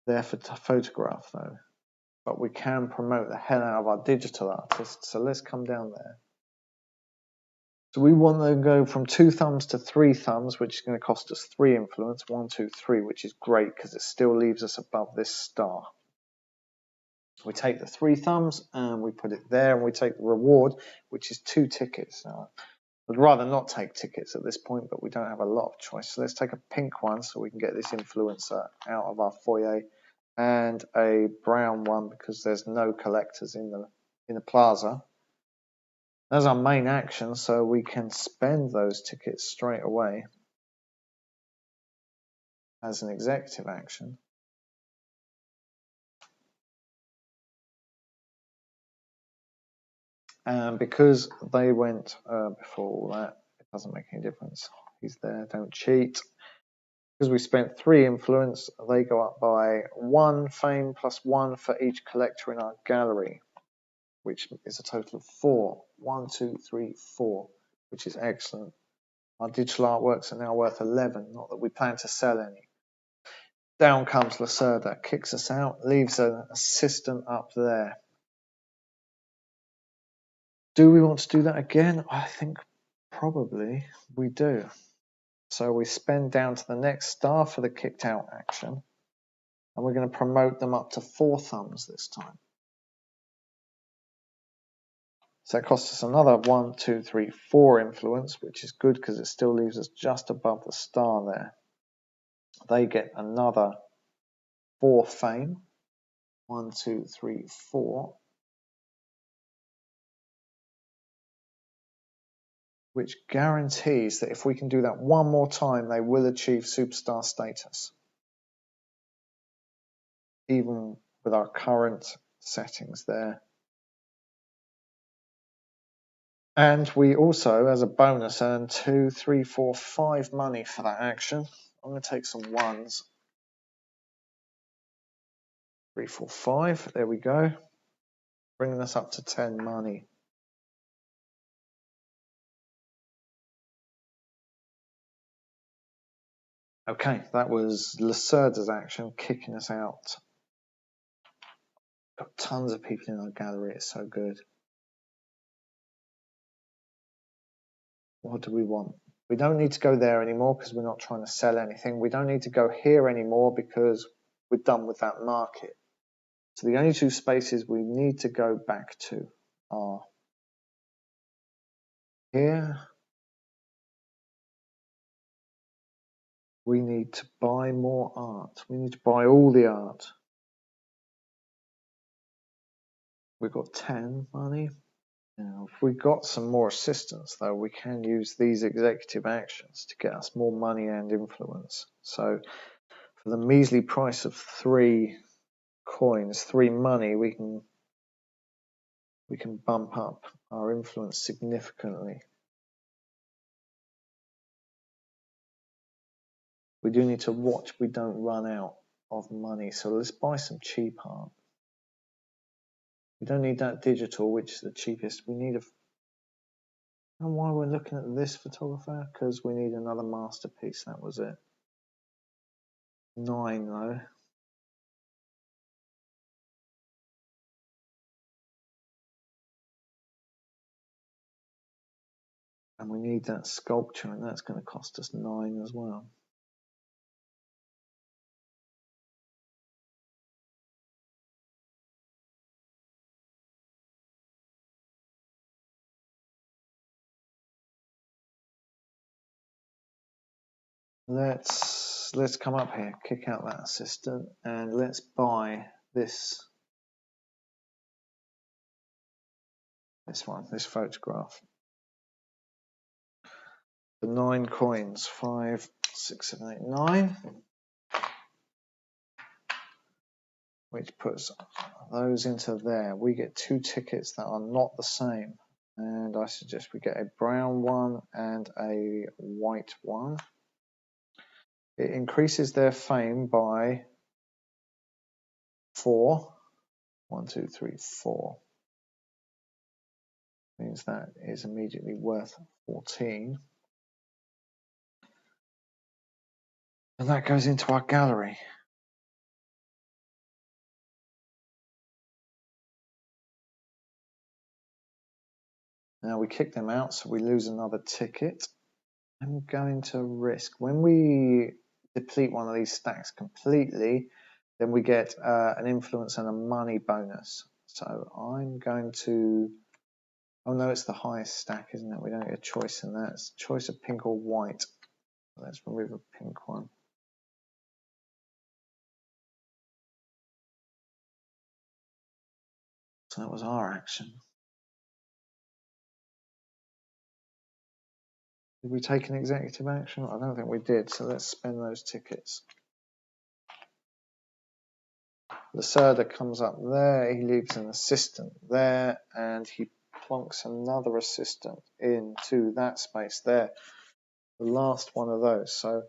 their photograph though. But we can promote the hell out of our digital artist. So let's come down there. So we want to go from 2 thumbs to 3 thumbs, which is going to cost us 3 influence. 1, 2, 3, which is great because it still leaves us above this star. We take the 3 thumbs and we put it there, and we take the reward, which is 2 tickets. Now, I'd rather not take tickets at this point, but we don't have a lot of choice. So let's take a pink one so we can get this influencer out of our foyer, and a brown one because there's no collectors in the plaza. That's our main action, so we can spend those tickets straight away as an executive action. And because they went before all that, it doesn't make any difference. He's there, don't cheat. Because we spent 3 influence, they go up by 1 fame plus 1 for each collector in our gallery, which is a total of 4. 1, 2, 3, 4, which is excellent. Our digital artworks are now worth 11, not that we plan to sell any. Down comes Lacerda, kicks us out, leaves an assistant up there. Do we want to do that again? I think probably we do. So we spend down to the next star for the kicked out action, and we're going to promote them up to 4 thumbs this time. So that costs us another 1, 2, 3, 4 influence, which is good because it still leaves us just above the star there. They get another 4 fame. 1, 2, 3, 4. Which guarantees that if we can do that one more time, they will achieve superstar status. Even with our current settings there. And we also, as a bonus, earn 2, 3, 4, 5 money for that action. I'm going to take some 1s. 3, 4, 5. There we go. Bringing us up to 10 money. Okay, that was Lacerda's action, kicking us out. Got tons of people in our gallery. It's so good. What do we want? We don't need to go there anymore because we're not trying to sell anything. We don't need to go here anymore because we're done with that market. So the only 2 spaces we need to go back to are here We need to buy more art. We need to buy all the art. We've got 10 money. Now, if we got some more assistance, though, we can use these executive actions to get us more money and influence. So, for the measly price of 3 coins, 3 money, we can bump up our influence significantly. We do need to watch we don't run out of money. So let's buy some cheap art. We don't need that digital, which is the cheapest. We need a... And why we're looking at this photographer? Because we need another masterpiece. That was it. 9 though. And we need that sculpture, and that's going to cost us 9 as well. Let's come up here, kick out that assistant, and let's buy this one, this photograph. The 9 coins, 5, 6, 7, 8, 9, which puts those into there. We get 2 tickets that are not the same, and I suggest we get a brown one and a white one. It increases their fame by 4. 1, 2, 3, 4. Means that is immediately worth 14. And that goes into our gallery. Now we kick them out, so we lose another ticket. I'm going to risk. When we deplete one of these stacks completely, then we get an influence and a money bonus. So I'm going to... Oh no, it's the highest stack, isn't it? We don't get a choice in that. It's a choice of pink or white. Let's remove a pink one. So that was our action. Did we take an executive action? I don't think we did, so let's spend those tickets. Lacerda comes up there, he leaves an assistant there, and he plonks another assistant into that space there. The last one of those. So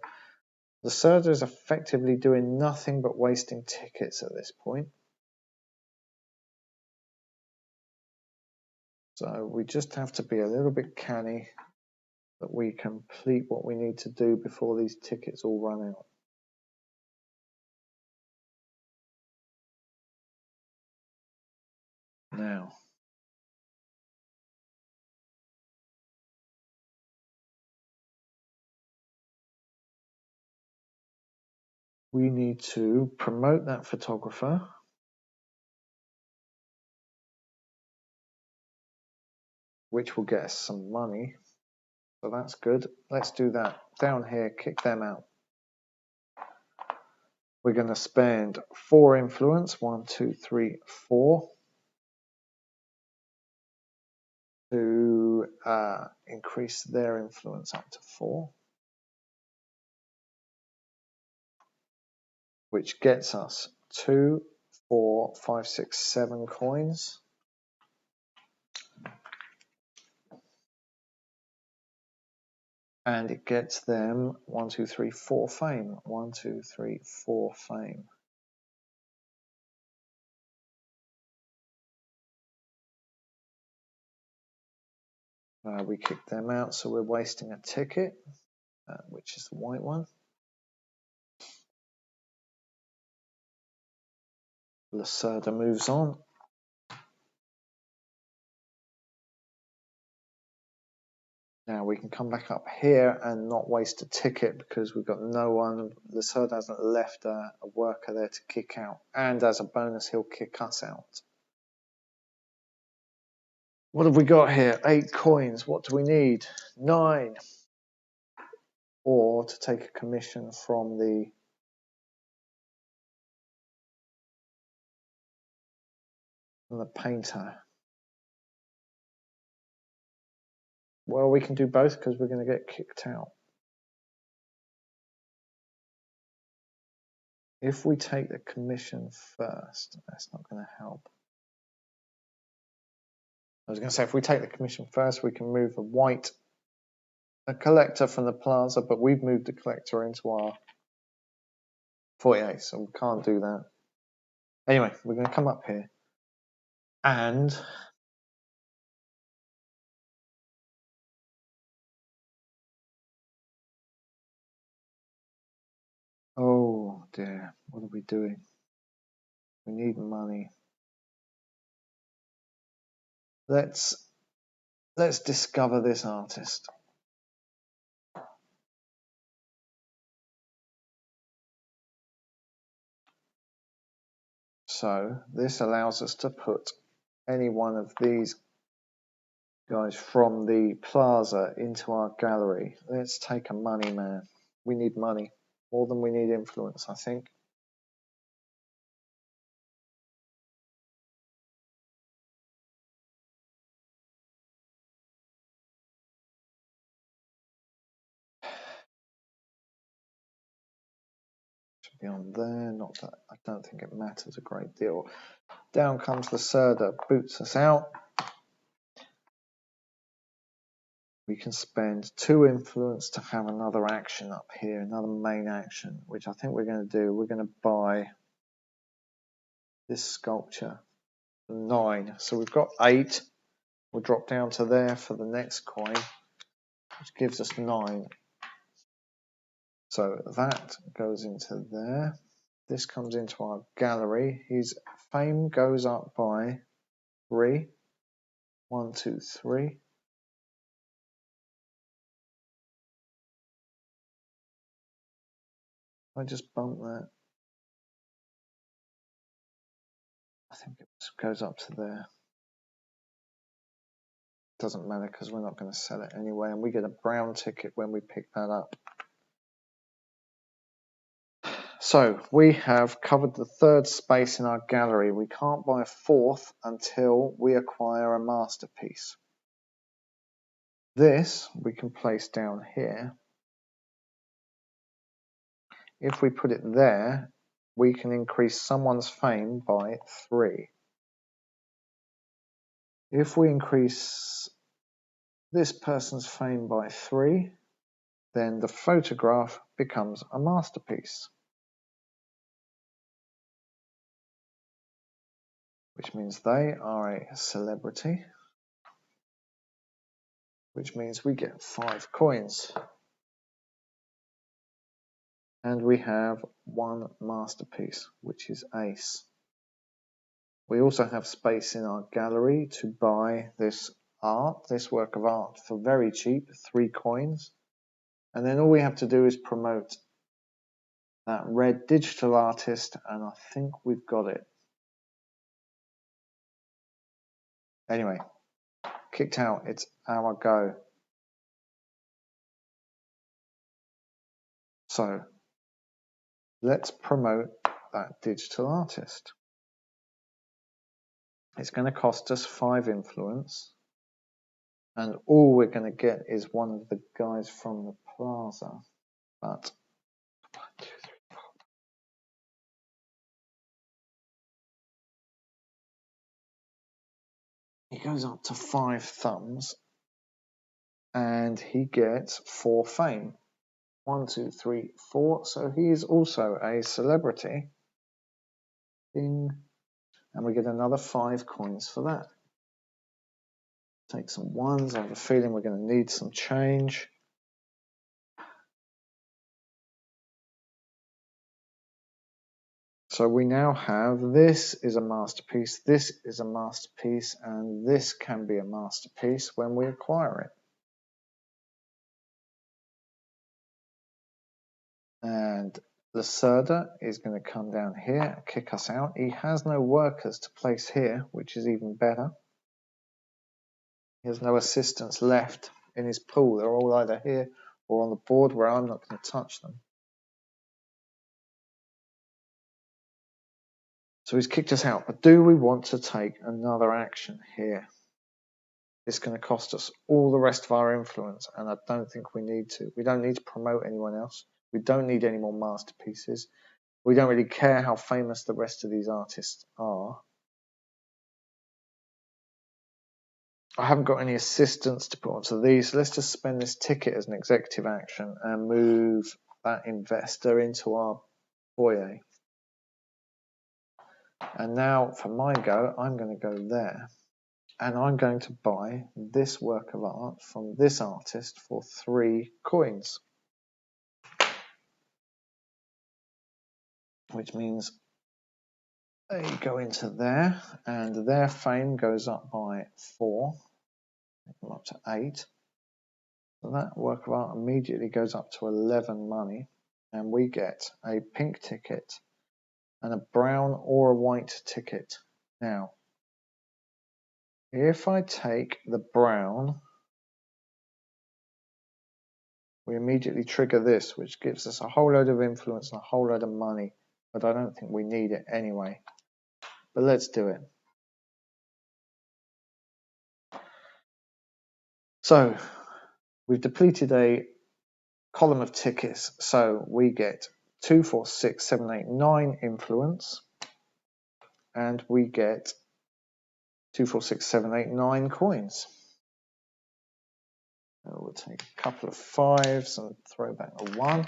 Lacerda is effectively doing nothing but wasting tickets at this point. So we just have to be a little bit canny that we complete what we need to do before these tickets all run out. Now, we need to promote that photographer. Which will get us some money. So that's good. Let's do that. Down here, kick them out. We're going to spend 4 influence, 1, 2, 3, 4, to increase their influence up to 4, which gets us 2, 4, 5, 6, 7 coins. And it gets them 1, 2, 3, 4 fame. 1, 2, 3, 4 fame. We kick them out, so we're wasting a ticket, which is the white one. Lacerda moves on. Now we can come back up here and not waste a ticket because we've got no one. Lacerda hasn't left a worker there to kick out. And as a bonus, he'll kick us out. What have we got here? 8 coins. What do we need? 9. or to take a commission from the painter. Well, we can do both because we're going to get kicked out. If we take the commission first, that's not going to help. I was going to say, if we take the commission first, we can move a collector from the plaza, but we've moved the collector into our 48, so we can't do that. Anyway, we're going to come up here and oh dear, what are we doing? We need money. Let's discover this artist. So this allows us to put any one of these guys from the plaza into our gallery. Let's take a money man. We need money more than we need influence, I think. Should be on there. Not that I don't think it matters a great deal. Down comes Lacerda, boots us out. We can spend 2 influence to have another action up here, another main action, which I think we're going to do. We're going to buy this sculpture for 9. So we've got 8. We'll drop down to there for the next coin, which gives us 9. So that goes into there. This comes into our gallery. His fame goes up by 3. 1, 2, 3. I just bump that. I think it goes up to there. Doesn't matter because we're not going to sell it anyway, and we get a brown ticket when we pick that up. So we have covered the 3rd space in our gallery. We can't buy a 4th until we acquire a masterpiece. This we can place down here. If we put it there, we can increase someone's fame by 3. If we increase this person's fame by 3, then the photograph becomes a masterpiece, which means they are a celebrity, which means we get 5 coins. And we have 1 masterpiece, which is ace. We also have space in our gallery to buy this work of art for very cheap, 3 coins. And then all we have to do is promote that red digital artist, and I think we've got it. Anyway, kicked out, it's our go. So let's promote that digital artist. It's going to cost us 5 influence, and all we're going to get is one of the guys from the plaza. But 1, 2, 3, 4. He goes up to 5 thumbs, and he gets 4 fame. 1, 2, 3, 4. So he is also a celebrity. Ding. And we get another 5 coins for that. Take some 1s. I have a feeling we're going to need some change. So we now have, this is a masterpiece, this is a masterpiece, and this can be a masterpiece when we acquire it. And Lacerda is going to come down here and kick us out. He has no workers to place here, which is even better. He has no assistants left in his pool. They're all either here or on the board where I'm not going to touch them. So he's kicked us out, but do we want to take another action here? It's going to cost us all the rest of our influence, and I don't think we need to. We don't need to promote anyone else. We don't need any more masterpieces. We don't really care how famous the rest of these artists are. I haven't got any assistants to put onto these, so let's just spend this ticket as an executive action and move that investor into our foyer. And now for my go, I'm going to go there. And I'm going to buy this work of art from this artist for 3 coins. Which means they go into there, and their fame goes up by 4, up to 8. So that work of art immediately goes up to 11 money, and we get a pink ticket and a brown or a white ticket. Now, if I take the brown, we immediately trigger this, which gives us a whole load of influence and a whole load of money, but I don't think we need it anyway. But let's do it. So, we've depleted a column of tickets, so we get 2, 4, 6, 7, 8, 9 influence, and we get 2, 4, 6, 7, 8, 9 coins. We'll take a couple of 5s and throw back a 1.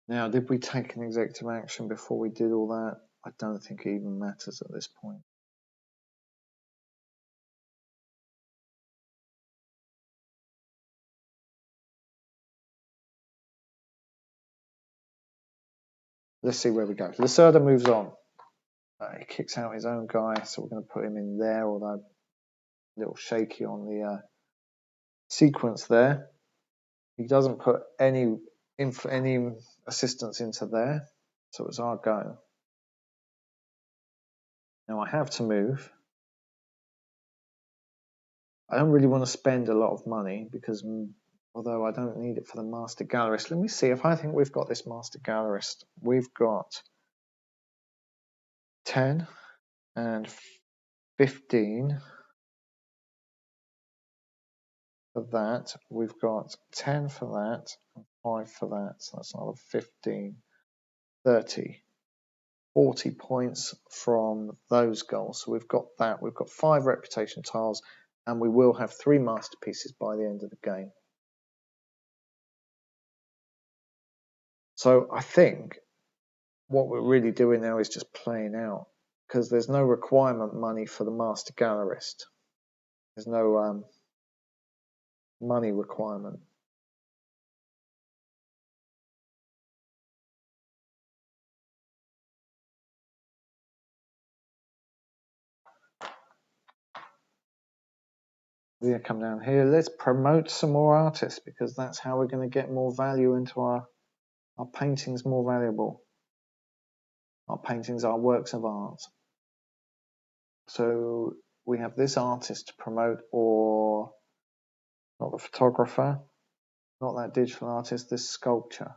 Now, did we take an executive action before we did all that? I don't think it even matters at this point. Let's see where we go. Lacerda moves on. He kicks out his own guy, so we're going to put him in there, although a little shaky on the sequence there. He doesn't put any assistance into there, so it's our go. Now I have to move. I don't really want to spend a lot of money because although I don't need it for the Master Gallerist, let me see if I think we've got this Master Gallerist. We've got 10 and 15 for that. We've got 10 for that and 5 for that. So that's another 15, 30, 40 points from those goals. So we've got that. We've got 5 reputation tiles, and we will have 3 masterpieces by the end of the game. So I think what we're really doing now is just playing out, because there's no requirement money for the Master Gallerist. There's no money requirement. We're going to come down here. Let's promote some more artists, because that's how we're going to get more value into our paintings, more valuable. Our paintings are works of art. So we have this artist to promote, or not the photographer, not that digital artist, this sculptor.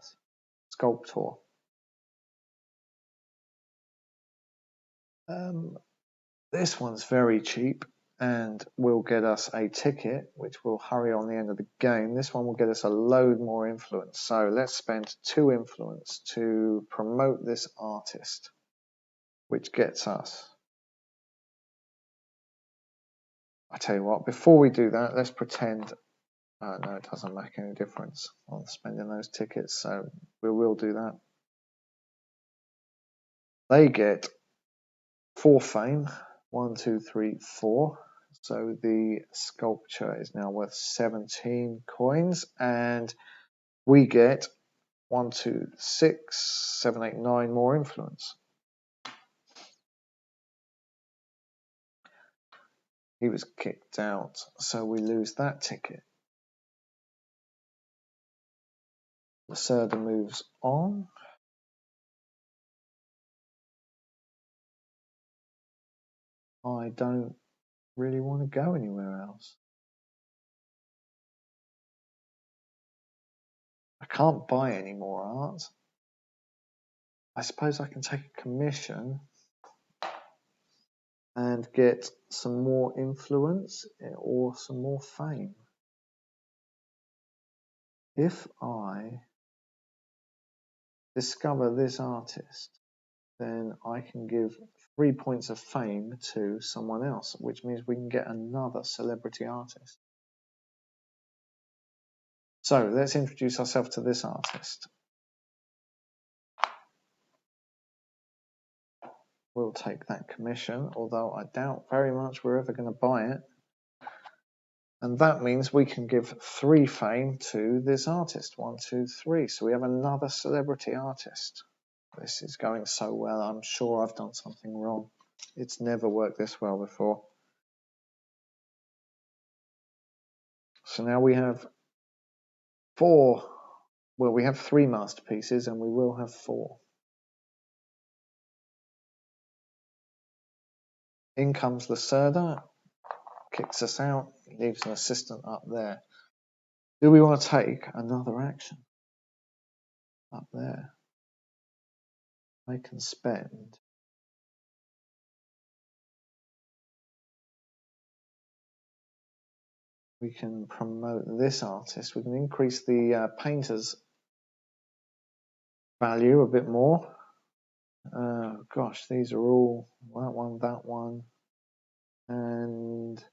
This one's very cheap and will get us a ticket, which will hurry on the end of the game. This one will get us a load more influence. So let's spend 2 influence to promote this artist, which gets us. I tell you what, before we do that, let's pretend. No, it doesn't make any difference on spending those tickets, so we will do that. They get 4 fame. 1, 2, 3, 4. So the sculpture is now worth 17 coins, and we get 1, 2, 6, 7, 8, 9 more influence. He was kicked out, so we lose that ticket. Lacerda moves on. I don't really want to go anywhere else. I can't buy any more art. I suppose I can take a commission and get some more influence or some more fame. If I discover this artist, then I can give 3 points of fame to someone else, which means we can get another celebrity artist. So let's introduce ourselves to this artist. We'll take that commission, although I doubt very much we're ever going to buy it. And that means we can give 3 fame to this artist. 1, 2, 3. So we have another celebrity artist. This is going so well. I'm sure I've done something wrong. It's never worked this well before. So now we have 4. Well, we have 3 masterpieces and we will have 4. In comes Lacerda, kicks us out, leaves an assistant up there. Do we want to take another action up there? I can spend we can promote this artist. We can increase the painter's value a bit more. Gosh, these are all that one, and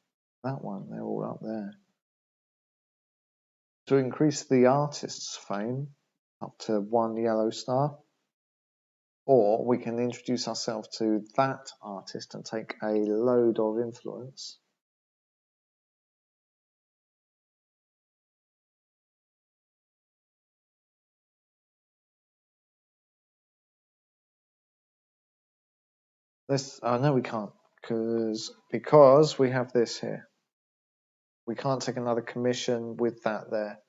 that one. They're all up there. To increase the artist's fame up to 1 yellow star, or we can introduce ourselves to that artist and take a load of influence. No, we can't, because we have this here. We can't take another commission with that there.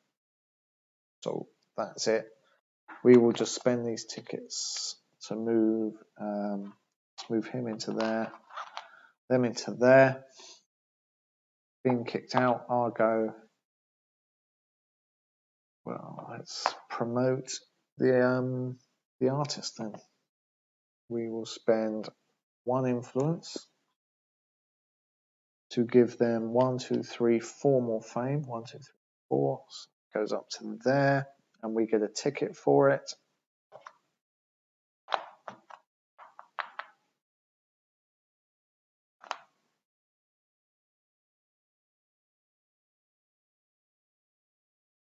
So that's it. We will just spend these tickets to move. Let's move him into there, them into there. Being kicked out, I'll go. Well, let's promote the artist then. We will spend 1 influence to give them 1, 2, 3, 4 more fame. 1, 2, 3, 4 goes up to there, and we get a ticket for it.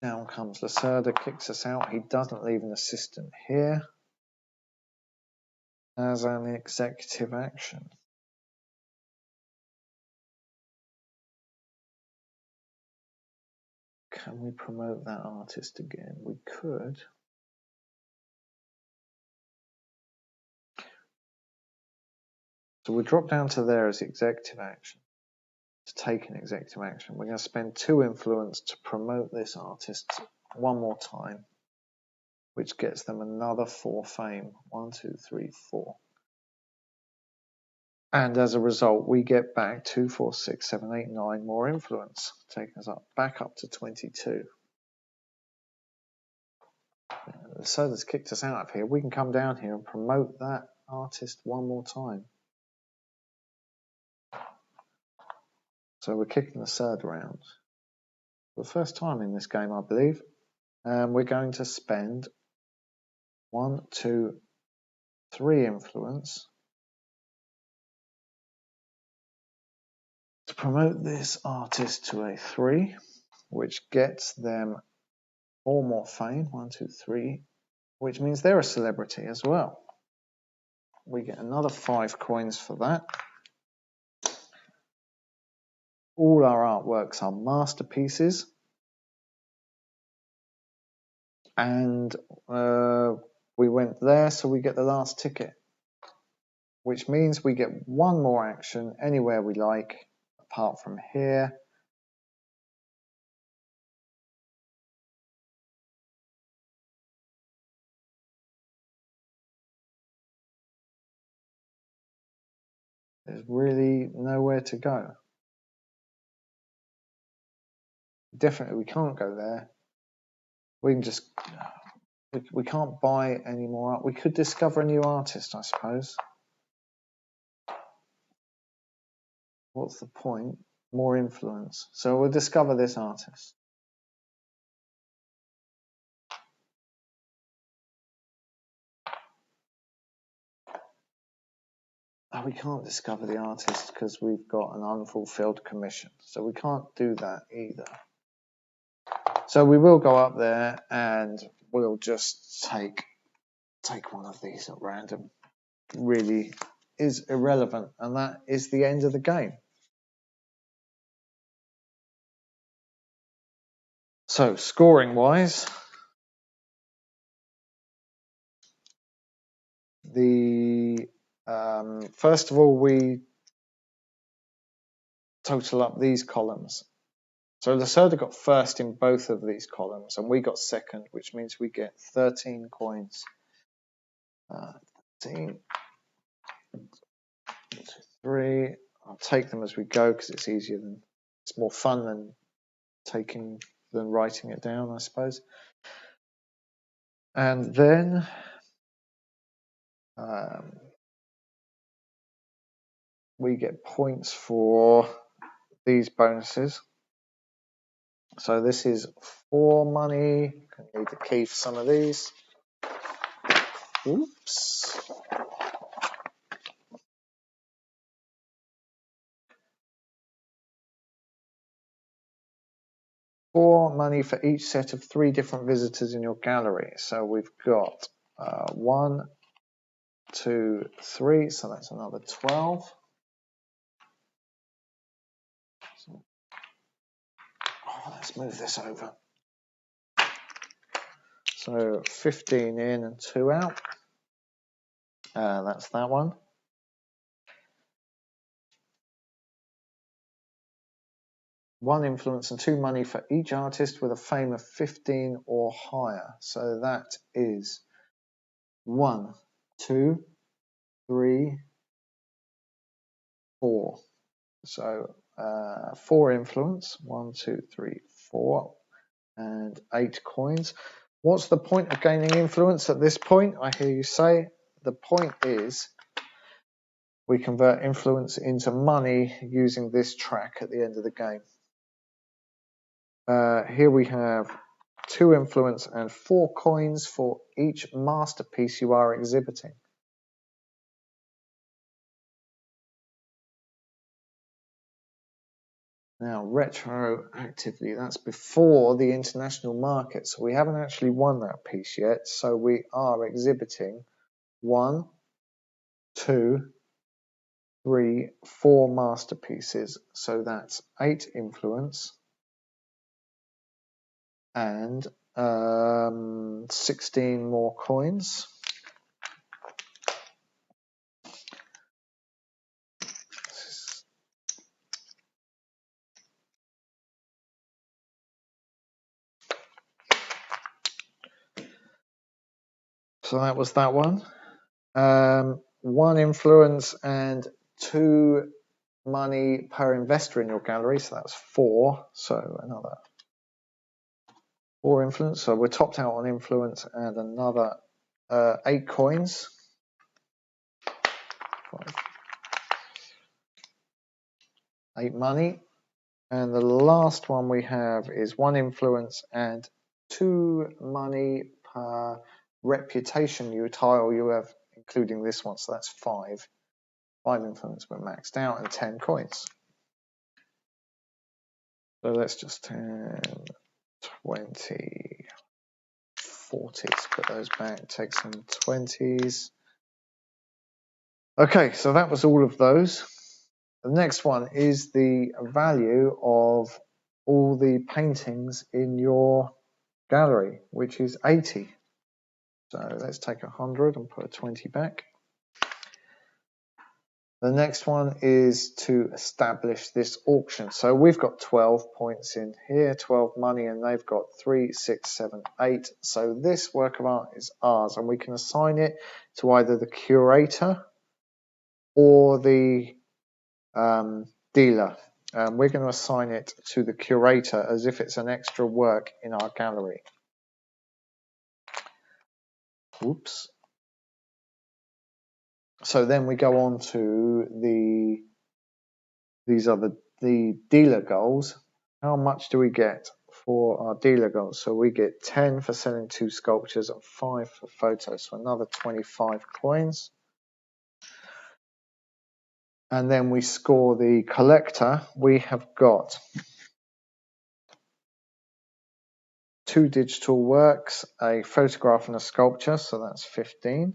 Down comes Lacerda, kicks us out. He doesn't leave an assistant here as an executive action. Can we promote that artist again? We could. So we'll drop down to there as executive action. To take an executive action, we're going to spend 2 influence to promote this artist 1 more time, which gets them another 4 fame. 1, 2, 3, 4. And as a result, we get back 2, 4, 6, 7, 8, 9 more influence, taking us back up to 22. So that's kicked us out of here. We can come down here and promote that artist 1 more time. So we're kicking the 3rd round. For the first time in this game, I believe. We're going to spend 1, 2, 3 influence to promote this artist to a 3, which gets them 4 more fame. 1, 2, 3, which means they're a celebrity as well. We get another 5 coins for that. All our artworks are masterpieces. And we went there, so we get the last ticket, which means we get 1 more action anywhere we like, apart from here. There's really nowhere to go. Definitely we can't go there. We can just, we can't buy any more art. We could discover a new artist, I suppose. What's the point? More influence. So we'll discover this artist. Oh, we can't discover the artist because we've got an unfulfilled commission. So we can't do that either. So we will go up there and we'll just take one of these at random. Really is irrelevant, and that is the end of the game. So scoring wise, first of all we total up these columns. So Lacerda got first in both of these columns, and we got second, which means we get 13 coins. 13, 1, 2, 3. I'll take them as we go because it's easier than, it's more fun than writing it down, I suppose. And then we get points for these bonuses. So this is 4 money. I need the key for some of these. Oops. $4 money for each set of 3 different visitors in your gallery. So we've got 1, 2, 3. So that's another 12. Let's move this over. So 15 in and 2 out. That's that one. One influence and 2 money for each artist with a fame of 15 or higher. So that is 1, 2, 3, 4. So 4 influence, 1, 2, 3, 4, and 8 coins. What's the point of gaining influence at this point? I hear you say. The point is we convert influence into money using this track at the end of the game. Here we have 2 influence and 4 coins for each masterpiece you are exhibiting. Now, retroactively, that's before the international market, so we haven't actually won that piece yet. So we are exhibiting 1, 2, 3, 4 masterpieces. So that's 8 influence and 16 more coins. So that was that one. 1 influence and 2 money per investor in your gallery. So that's 4. So another 4 influence. So we're topped out on influence and another 8 coins. 5, 8 money. And the last one we have is 1 influence and 2 money per reputation tile you have, including this one. So that's 5. 5 influence we're maxed out and 10 coins. So let's just 10, 20, 40. Let's put those back, take some 20s. Okay, so that was all of those. The next one is the value of all the paintings in your gallery, which is 80. So let's take 100 and put a 20 back. The next one is to establish this auction. So we've got 12 points in here, 12 money, and they've got 3, 6, 7, 8. So this work of art is ours, and we can assign it to either the curator or the dealer. We're going to assign it to the curator as if it's an extra work in our gallery. Oops. So then we go on to these are the dealer goals. How much do we get for our dealer goals? So we get 10 for selling 2 sculptures and 5 for photos, so another 25 coins. And then we score the collector. We have got 2 digital works, a photograph and a sculpture, so that's 15.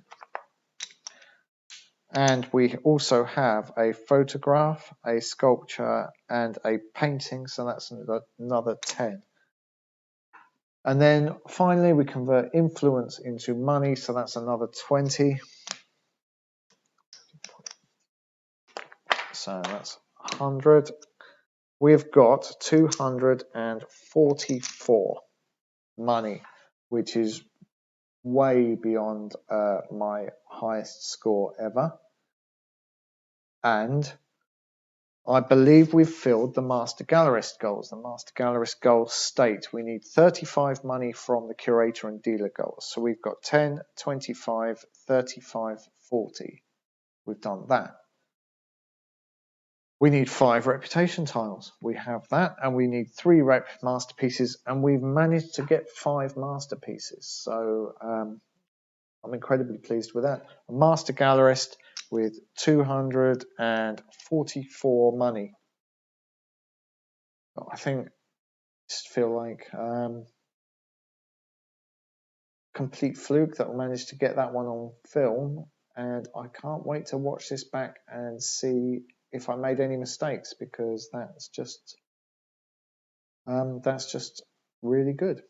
And we also have a photograph, a sculpture, and a painting, so that's another 10. And then finally we convert influence into money, so that's another 20. So that's 100. We've got 244 money, which is way beyond my highest score ever. And I believe we've filled the Master Gallerist goals. The Master Gallerist goals state we need 35 money from the curator and dealer goals. So we've got 10, 25, 35, 40. We've done that. We need 5 reputation tiles. We have that, and we need 3 rep masterpieces, and we've managed to get 5 masterpieces. So I'm incredibly pleased with that. A Master Gallerist with 244 money. I think I just feel like complete fluke that I managed to get that one on film, and I can't wait to watch this back and see if I made any mistakes, because that's just really good.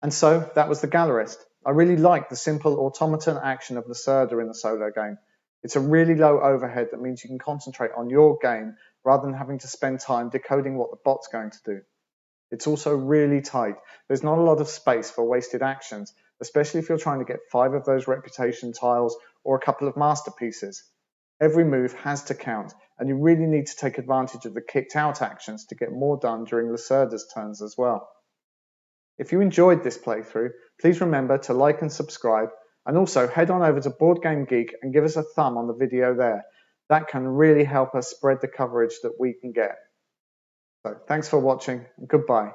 And so that was the Gallerist. I really like the simple automaton action of Lacerda in the solo game. It's a really low overhead that means you can concentrate on your game rather than having to spend time decoding what the bot's going to do. It's also really tight. There's not a lot of space for wasted actions, especially if you're trying to get 5 of those reputation tiles or a couple of masterpieces. Every move has to count, and you really need to take advantage of the kicked out actions to get more done during Lacerda's turns as well. If you enjoyed this playthrough, please remember to like and subscribe, and also head on over to Board Game Geek and give us a thumb on the video there. That can really help us spread the coverage that we can get. So thanks for watching, and goodbye.